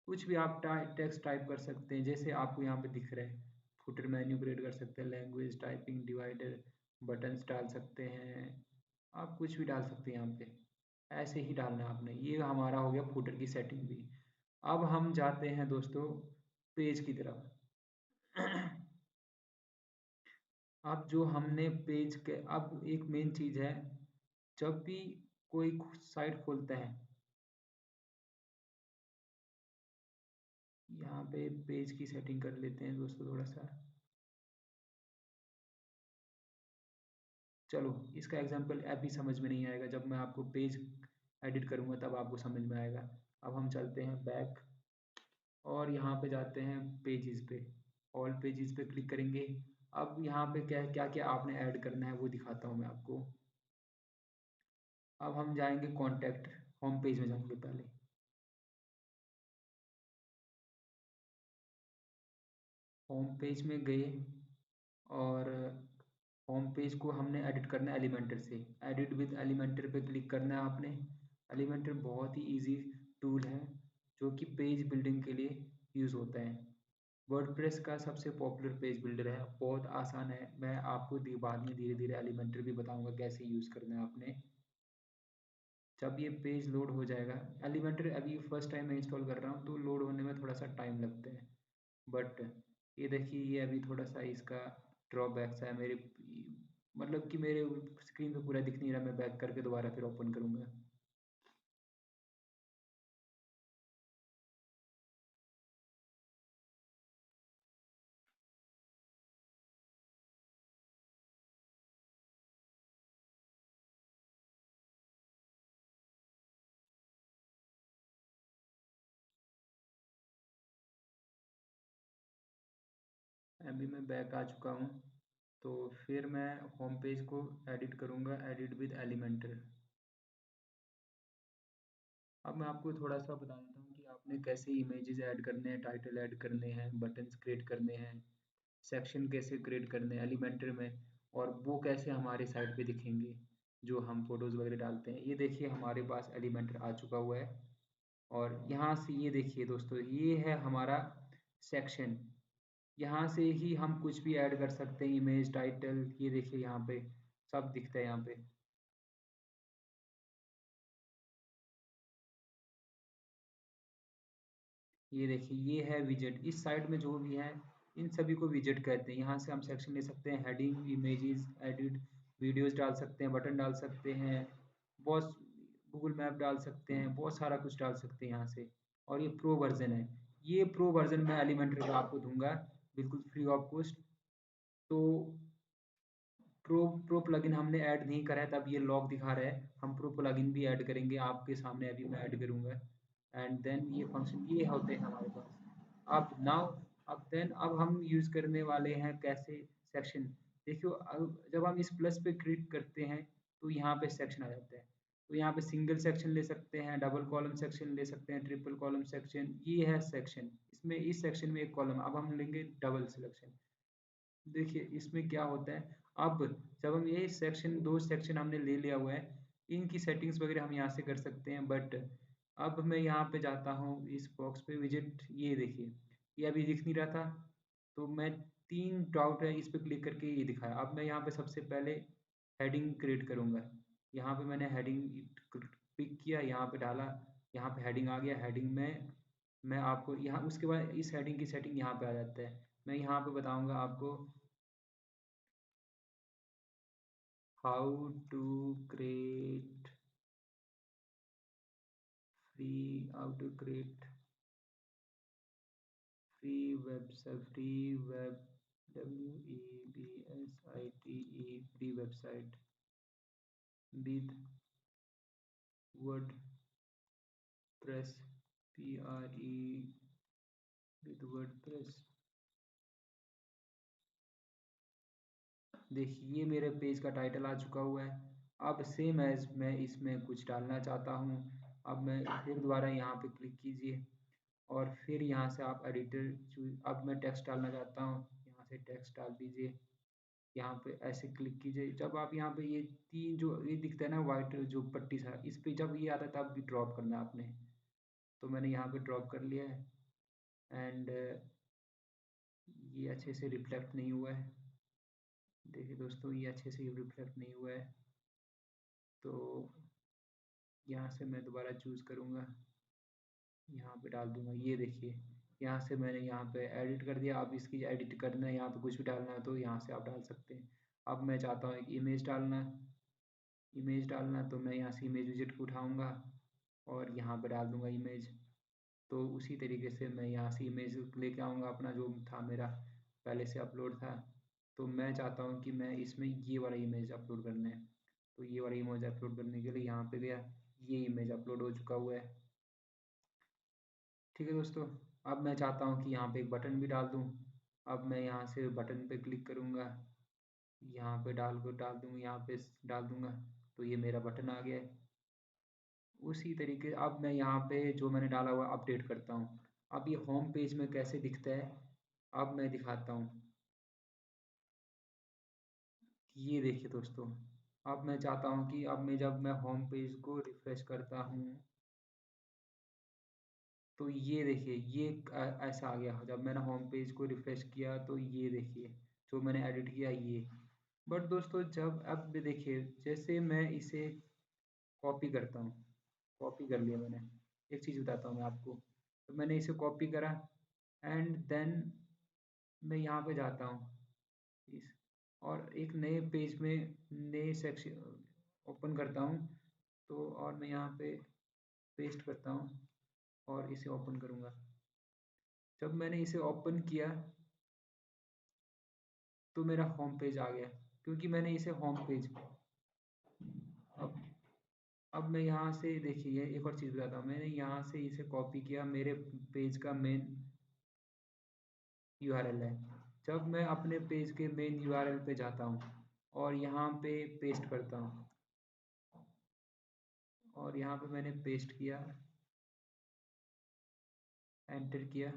कुछ भी आप टेक्स्ट टाइप कर सकते हैं, जैसे आपको यहाँ पे दिख रहा है। फुटर मेन्यू क्रिएट कर सकते हैं, लैंग्वेज, टाइपिंग, डिवाइडर, बटन्स डाल सकते हैं। आप कुछ भी डाल सकते हैं यहाँ पे, ऐसे ही डालना है आपने। ये हमारा हो गया फुटर की सेटिंग भी। अब हम जाते हैं दोस्तों पेज की तरफ। अब जो हमने पेज के, अब एक मेन चीज़ है, जब भी कोई साइट खोलता है, यहाँ पे पेज की सेटिंग कर लेते हैं दोस्तों थोड़ा सा। चलो इसका एग्जांपल अभी समझ में नहीं आएगा, जब मैं आपको पेज एडिट करूँगा तब आपको समझ में आएगा। अब हम चलते हैं बैक और यहाँ पे जाते हैं पेजेस पे, ऑल पेजेस पे क्लिक करेंगे। अब यहाँ पे क्या क्या क्या आपने ऐड करना है वो दिखाता हूँ मैं आपको। अब हम जाएंगे कॉन्टैक्ट, होम पेज में जाएंगे पहले। होम पेज में गए और होम पेज को हमने एडिट करना है एलिमेंटर से। एडिट विद एलिमेंटर पे क्लिक करना है आपने। एलिमेंटर बहुत ही इजी टूल है जो कि पेज बिल्डिंग के लिए यूज़ होता है। वर्डप्रेस का सबसे पॉपुलर पेज बिल्डर है, बहुत आसान है। मैं आपको बाद में धीरे धीरे एलिमेंटर भी बताऊंगा कैसे यूज़ करना है आपने। जब ये पेज लोड हो जाएगा, एलिमेंटर अभी फर्स्ट टाइम मैं इंस्टॉल कर रहा हूँ तो लोड होने में थोड़ा सा टाइम लगता है। बट ये देखिए ये अभी थोड़ा सा इसका ड्रॉबैक्स है मेरे, मतलब कि मेरे स्क्रीन पे पूरा दिख नहीं रहा। मैं बैक करके दोबारा फिर ओपन करूँगा। अभी मैं बैक आ चुका हूँ। तो फिर मैं होम पेज को एडिट करूँगा, एडिट विद एलिमेंटर। अब मैं आपको थोड़ा सा बता देता हूँ कि आपने कैसे इमेजेस ऐड करने हैं, टाइटल ऐड करने हैं, बटन्स क्रिएट करने हैं, सेक्शन कैसे क्रिएट करने हैं एलिमेंटर में, और वो कैसे हमारे साइट पे दिखेंगे जो हम फोटोज़ वगैरह डालते हैं। ये देखिए हमारे पास एलिमेंटर आ चुका हुआ है, और यहाँ से ये देखिए दोस्तों, ये है हमारा सेक्शन। यहाँ से ही हम कुछ भी ऐड कर सकते हैं, इमेज, टाइटल, ये देखिए यहाँ पे सब दिखता है यहाँ पे। ये देखिए ये है विजेट, इस साइड में जो भी है इन सभी को विजेट कहते हैं। यहाँ से हम सेक्शन ले सकते हैं, हेडिंग, इमेजेस, एडिट, वीडियोस डाल सकते हैं, बटन डाल सकते हैं, बहुत गूगल मैप डाल सकते हैं, बहुत सारा कुछ डाल सकते हैं यहाँ से। और ये प्रो वर्जन है, ये प्रो वर्जन मैं एलिमेंटर का आपको दूंगा बिल्कुल फ्री ऑफ कॉस्ट। तो प्रो प्रो प्लगइन हमने ऐड नहीं करा है, तब ये लॉक दिखा रहा है। हम प्रो प्लगइन भी ऐड करेंगे आपके सामने, अभी मैं ऐड करूंगा। एंड देन ये फंक्शन ये होते हैं हमारे पास। अब नाउ, अब हम यूज करने वाले हैं कैसे सेक्शन। देखियो अब जब हम इस प्लस पे क्लिक करते हैं तो यहाँ पे सेक्शन आ जाता है। तो यहाँ पे सिंगल सेक्शन ले सकते हैं, डबल कॉलम सेक्शन ले सकते हैं, ट्रिपल कॉलम सेक्शन, ये है सेक्शन। इसमें इस सेक्शन में एक कॉलम, अब हम लेंगे डबल सिलेक्शन। देखिए इसमें क्या होता है, अब जब हम ये सेक्शन, दो सेक्शन हमने ले लिया हुआ है, इनकी सेटिंग्स वगैरह हम यहाँ से कर सकते हैं। बट अब मैं यहाँ पे जाता हूँ इस बॉक्स पे, विजिट, ये देखिए ये अभी दिख नहीं रहा था, तो मैं तीन डॉट है इस पे क्लिक करके ये दिखाया। अब मैं यहाँ पे सबसे पहले हेडिंग क्रिएट करूँगा। यहाँ पे मैंने हेडिंग पिक किया, यहाँ पे डाला, यहाँ पे हेडिंग आ गया। हेडिंग में मैं आपको यहाँ, उसके बाद इस हेडिंग की सेटिंग यहाँ पे आ जाता है। मैं यहाँ पे बताऊंगा आपको how to create free, how to create free website, free web, WEBSITE, free website with WordPress, PRE with WordPress. देखिए ये मेरे पेज का टाइटल आ चुका हुआ है। अब सेम एज मैं इसमें कुछ डालना चाहता हूँ। अब मैं फिर दोबारा यहाँ पे क्लिक कीजिए, और फिर यहाँ से आप एडिटर चूज, अब मैं टेक्स्ट डालना चाहता हूँ, यहाँ से टेक्स्ट डाल दीजिए। यहाँ पे ऐसे क्लिक कीजिए, जब आप यहाँ पे ये तीन जो ये दिखता है ना वाइट जो पट्टी सा, इस पे जब ये आता है तब भी ड्रॉप करना है आपने। तो मैंने यहाँ पे ड्रॉप कर लिया है। एंड ये अच्छे से रिफ्लेक्ट नहीं हुआ है। देखिए दोस्तों ये अच्छे से रिफ्लेक्ट नहीं हुआ है। तो यहाँ से मैं दोबारा चूज़ करूँगा, यहाँ पे डाल दूंगा। ये देखिए यहाँ से मैंने यहाँ पे एडिट कर दिया। अब इसकी एडिट करना है, यहाँ पे कुछ भी डालना है तो यहाँ से आप डाल सकते हैं। अब मैं चाहता हूँ एक इमेज डालना, इमेज डालना तो मैं यहाँ से इमेज विजिट को उठाऊँगा और यहाँ पे डाल दूँगा इमेज। तो उसी तरीके से मैं यहाँ से इमेज लेके आऊँगा अपना जो था मेरा पहले से अपलोड था। तो मैं चाहता हूँ कि मैं इसमें ये वाला इमेज अपलोड करना है, तो ये वाला इमेज अपलोड करने के लिए यहाँ पे गया, ये इमेज अपलोड हो चुका हुआ है। ठीक है दोस्तों, अब मैं चाहता हूँ कि यहाँ पे एक बटन भी डाल दूँ। अब मैं यहाँ से बटन पे क्लिक करूँगा, यहाँ पे डाल दूँगा, यहाँ पे डाल दूँगा, तो ये मेरा बटन आ गया है। उसी तरीके अब मैं यहाँ पे जो मैंने डाला हुआ अपडेट करता हूँ। अब ये होम पेज में कैसे दिखता है, अब मैं दिखाता हूँ। ये देखिए दोस्तों, अब मैं चाहता हूँ कि अब मैं जब मैं होम पेज को रिफ्रेश करता हूँ तो ये देखिए ये ऐसा आ गया। जब मैंने होम पेज को रिफ्रेश किया तो ये देखिए जो मैंने एडिट किया ये। बट दोस्तों जब अब देखिए जैसे मैं इसे कॉपी करता हूँ, कॉपी कर लिया मैंने। एक चीज़ बताता हूँ मैं आपको, तो मैंने इसे कॉपी करा एंड देन मैं यहाँ पे जाता हूँ इस, और एक नए पेज में नए सेक्शन ओपन करता हूँ। तो और मैं यहाँ पे पेस्ट करता हूँ और इसे ओपन करूँगा। जब मैंने इसे ओपन किया तो मेरा होम पेज आ गया, क्योंकि मैंने इसे होम पेज। अब अब मैं यहाँ से देखिए एक और चीज़ बताता हूँ, मैंने यहाँ से इसे कॉपी किया, मेरे पेज का मेन URL है। जब मैं अपने पेज के मेन यूआरएल पे जाता हूँ और यहाँ पे पेस्ट करता हूँ और यहाँ पे मैंने पेस्ट किया, एंटर किया,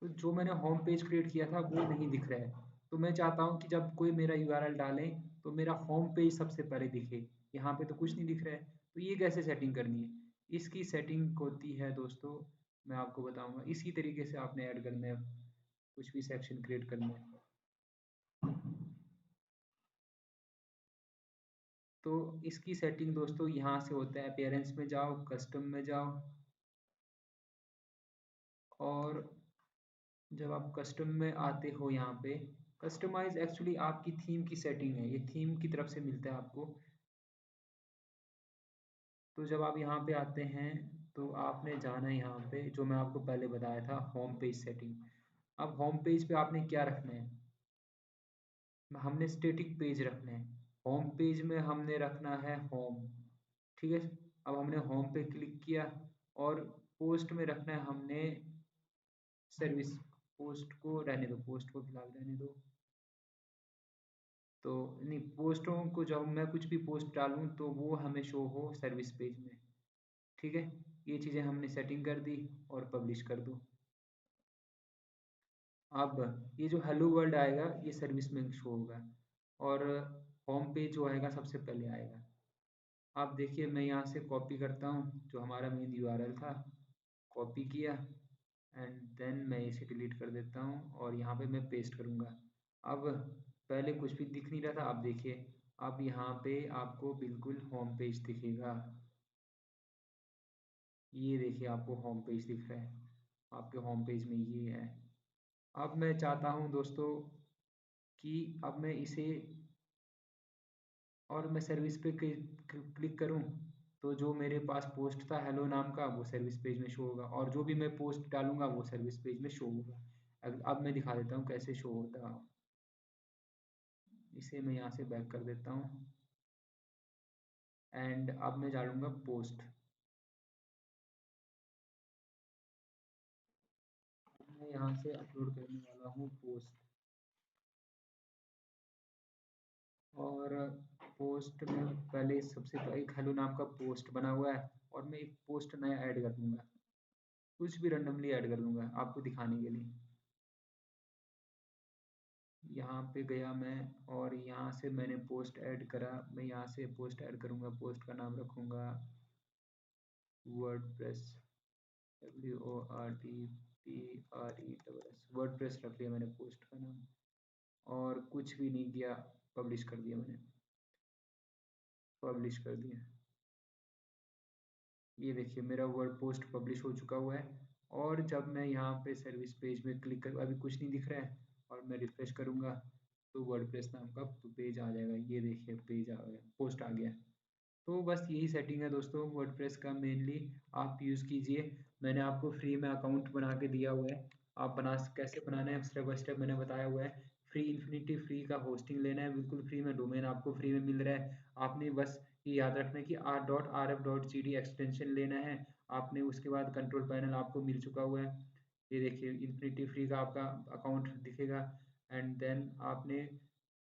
तो जो मैंने होम पेज क्रिएट किया था वो नहीं दिख रहा है। तो मैं चाहता हूँ कि जब कोई मेरा यूआरएल डाले तो मेरा होम पेज सबसे पहले दिखे। यहाँ पे तो कुछ नहीं दिख रहा है, तो ये कैसे सेटिंग करनी है? इसकी सेटिंग होती है दोस्तों, मैं आपको बताऊंगा। इसी तरीके से आपने ऐड करना है, कुछ भी सेक्शन क्रिएट करना है। तो इसकी सेटिंग दोस्तों यहाँ से होता है, अपीयरेंस में जाओ, कस्टम में जाओ, और जब आप कस्टम में आते हो यहाँ पे, कस्टमाइज एक्चुअली आपकी थीम की सेटिंग है, ये थीम की तरफ से मिलता है आपको। तो जब आप यहाँ पे आते हैं तो आपने जाना है यहाँ पे, जो मैं आपको पहले बताया था, होम पेज सेटिंग। अब होम पेज पे आपने क्या रखना है? हमने स्टैटिक पेज रखना है। होम पेज में हमने रखना है होम, ठीक है। अब हमने होम पे क्लिक किया और पोस्ट में रखना है हमने सर्विस। पोस्ट को रहने दो, पोस्ट को फिलहाल रहने दो। तो नहीं, पोस्टों को जब मैं कुछ भी पोस्ट डालूं तो वो हमें शो हो सर्विस पेज में, ठीक है। ये चीज़ें हमने सेटिंग कर दी और पब्लिश कर दो। अब ये जो हेलो वर्ल्ड आएगा ये सर्विस में शो होगा और होम पेज जो आएगा सबसे पहले आएगा। आप देखिए, मैं यहाँ से कॉपी करता हूँ जो हमारा मेन यूआरएल था, कॉपी किया एंड देन मैं इसे डिलीट कर देता हूँ और यहाँ पे मैं पेस्ट करूँगा। अब पहले कुछ भी दिख नहीं रहा था, अब देखिए, अब यहाँ पे आपको बिल्कुल होम पेज दिखेगा। ये देखिए, आपको होम पेज दिख रहा है, आपके होम पेज में ये है। अब मैं चाहता हूँ दोस्तों कि अब मैं इसे, और मैं सर्विस पे क्लिक करूँ तो जो मेरे पास पोस्ट था हेलो नाम का वो सर्विस पेज में शो होगा, और जो भी मैं पोस्ट डालूंगा वो सर्विस पेज में शो होगा। अब मैं दिखा देता हूँ कैसे शो होता है। इसे मैं यहाँ से बैक कर देता हूँ एंड अब मैं डालूंगा पोस्ट। मैं यहाँ से अपलोड करने वाला हूँ पोस्ट, और पोस्ट में पहले सबसे पहले एक हेलो नाम का पोस्ट बना हुआ है और मैं एक पोस्ट नया ऐड कर दूंगा, कुछ भी रैंडमली ऐड कर दूंगा आपको दिखाने के लिए। यहाँ पे गया मैं और यहाँ से मैंने पोस्ट ऐड करा, मैं यहाँ से पोस्ट ऐड करूँगा, पोस्ट का नाम रखूँगा वर्डप्रेस, WORDPRESS, वर्डप्रेस रख लिया मैंने पोस्ट का नाम, और कुछ भी नहीं किया, पब्लिश कर दिया मैंने, पब्लिश कर दिया। ये देखिए मेरा वर्ड पोस्ट पब्लिश हो चुका हुआ है। और जब मैं यहाँ पे सर्विस पेज में क्लिक कर, अभी कुछ नहीं दिख रहा है, और मैं रिफ्रेश करूँगा तो वर्डप्रेस नाम का पेज आ जाएगा। ये देखिए पेज आ गया, पोस्ट आ गया। तो बस यही सेटिंग है दोस्तों वर्डप्रेस का, मेनली आप यूज़ कीजिए। मैंने आपको फ्री में अकाउंट बना के दिया हुआ है, आप कैसे बनाना है स्टेप बाय स्टेप मैंने बताया हुआ है। फ्री इन्फिनिटी फ्री का होस्टिंग लेना है, बिल्कुल फ्री में, डोमेन आपको फ्री में मिल रहा है। आपने बस ये याद रखना है कि r.rf.gd एक्सटेंशन लेना है आपने, उसके बाद कंट्रोल पैनल आपको मिल चुका हुआ है। ये देखिए इन्फिनिटी फ्री का आपका अकाउंट दिखेगा एंड देन आपने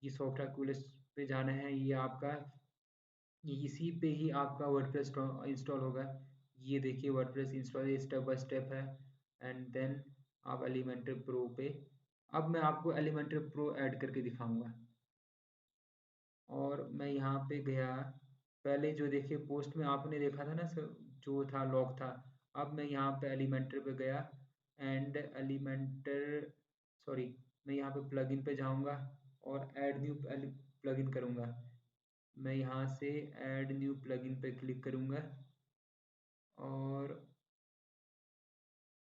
ये सॉफ्टवेयर कूलेस पे जाना है, ये आपका, इसी पे ही आपका वर्डप्रेस इंस्टॉल होगा। ये देखिए वर्डप्रेस इंस्टॉल, ये स्टेप बाय स्टेप है एंड देन आप एलिमेंटर प्रो पे, अब मैं आपको एलिमेंटर प्रो ऐड करके दिखाऊंगा। और मैं यहाँ पे गया, पहले जो देखिए पोस्ट में आपने देखा था ना सर, जो था लॉग था। अब मैं यहाँ पे एलिमेंटर पे गया एंड एलिमेंटर, सॉरी, मैं यहाँ पे प्लगइन पे जाऊँगा और ऐड न्यू प्लगइन करूँगा। मैं यहाँ से ऐड न्यू प्लगइन पे क्लिक करूँगा और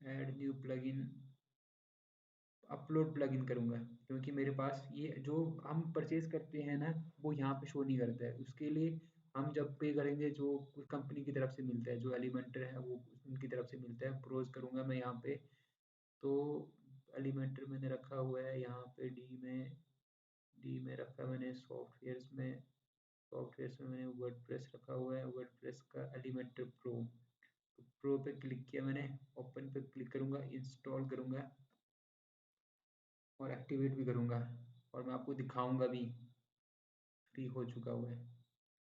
add new plugin, upload plugin करूँगा, क्योंकि मेरे पास ये जो हम परचेज करते हैं ना वो यहाँ पे शो नहीं करता है। उसके लिए हम जब पे करेंगे जो उस कंपनी की तरफ से मिलता है, जो एलिमेंटर है वो उनकी तरफ से मिलता है, ब्रोज करूँगा मैं यहाँ पे। तो एलिमेंटर मैंने रखा हुआ है यहाँ पे डी में रखा मैंने, सॉफ्टवेयर्स में मैंने वर्डप्रेस रखा हुआ है, वर्डप्रेस का एलिमेंटर प्रो। तो प्रो पे क्लिक किया मैंने, ओपन पे क्लिक करूँगा, इंस्टॉल करूँगा और एक्टिवेट भी करूँगा और मैं आपको दिखाऊँगा भी फ्री हो चुका हुआ है।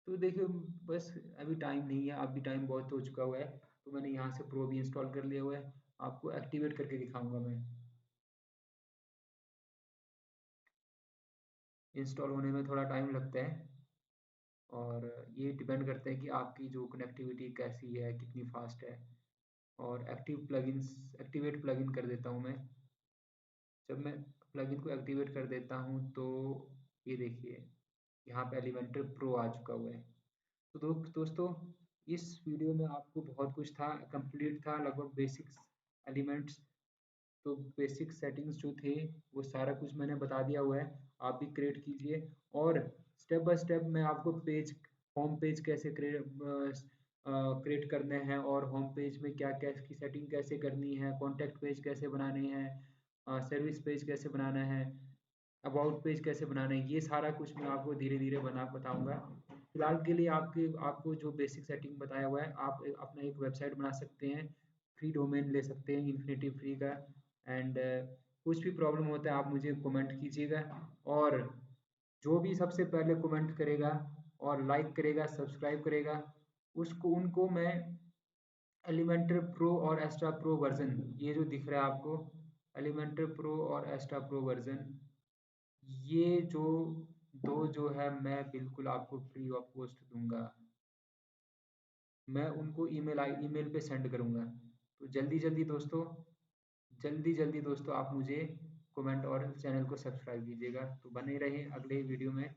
तो देखिए बस अभी टाइम नहीं है, अभी टाइम बहुत हो चुका हुआ है, तो मैंने यहाँ से प्रो भी इंस्टॉल कर लिया हुआ है। आपको एक्टिवेट करके दिखाऊँगा मैं। इंस्टॉल होने में थोड़ा टाइम लगता है और ये डिपेंड करता है कि आपकी जो कनेक्टिविटी कैसी है, कितनी फास्ट है। और एक्टिवेट प्लगइन कर देता हूँ मैं। जब मैं प्लगइन को एक्टिवेट कर देता हूँ तो ये देखिए यहाँ पे एलिमेंटर प्रो आ चुका हुआ है। तो दोस्तों इस वीडियो में आपको बहुत कुछ था, कंप्लीट था, लगभग बेसिक्स एलिमेंट्स, तो बेसिक सेटिंग्स जो थे वो सारा कुछ मैंने बता दिया हुआ है। आप भी क्रिएट कीजिए और स्टेप बाय स्टेप मैं आपको होम पेज कैसे क्रिएट करने हैं और होम पेज में क्या क्या इसकी सेटिंग कैसे करनी है, कॉन्टैक्ट पेज कैसे बनाने हैं, सर्विस पेज कैसे बनाना है, अबाउट पेज कैसे बनाना है, ये सारा कुछ मैं आपको धीरे धीरे बना बताऊंगा। फिलहाल के लिए आपको जो बेसिक सेटिंग बताया हुआ है, आप अपना एक वेबसाइट बना सकते हैं, फ्री डोमेन ले सकते हैं इन्फिनिटी फ्री का। एंड कुछ भी प्रॉब्लम होता है आप मुझे कमेंट कीजिएगा और जो भी सबसे पहले कमेंट करेगा और लाइक करेगा सब्सक्राइब करेगा उसको उनको मैं एलिमेंटर प्रो और एक्स्ट्रा प्रो वर्जन, ये जो दिख रहा है आपको एलिमेंटर प्रो और एक्स्ट्रा प्रो वर्जन, ये जो दो जो है मैं बिल्कुल आपको फ्री ऑफ कॉस्ट दूंगा। मैं उनको ईमेल पे सेंड करूंगा। तो जल्दी जल्दी दोस्तों आप मुझे कमेंट और चैनल को सब्सक्राइब कीजिएगा। तो बने रहें अगले वीडियो में।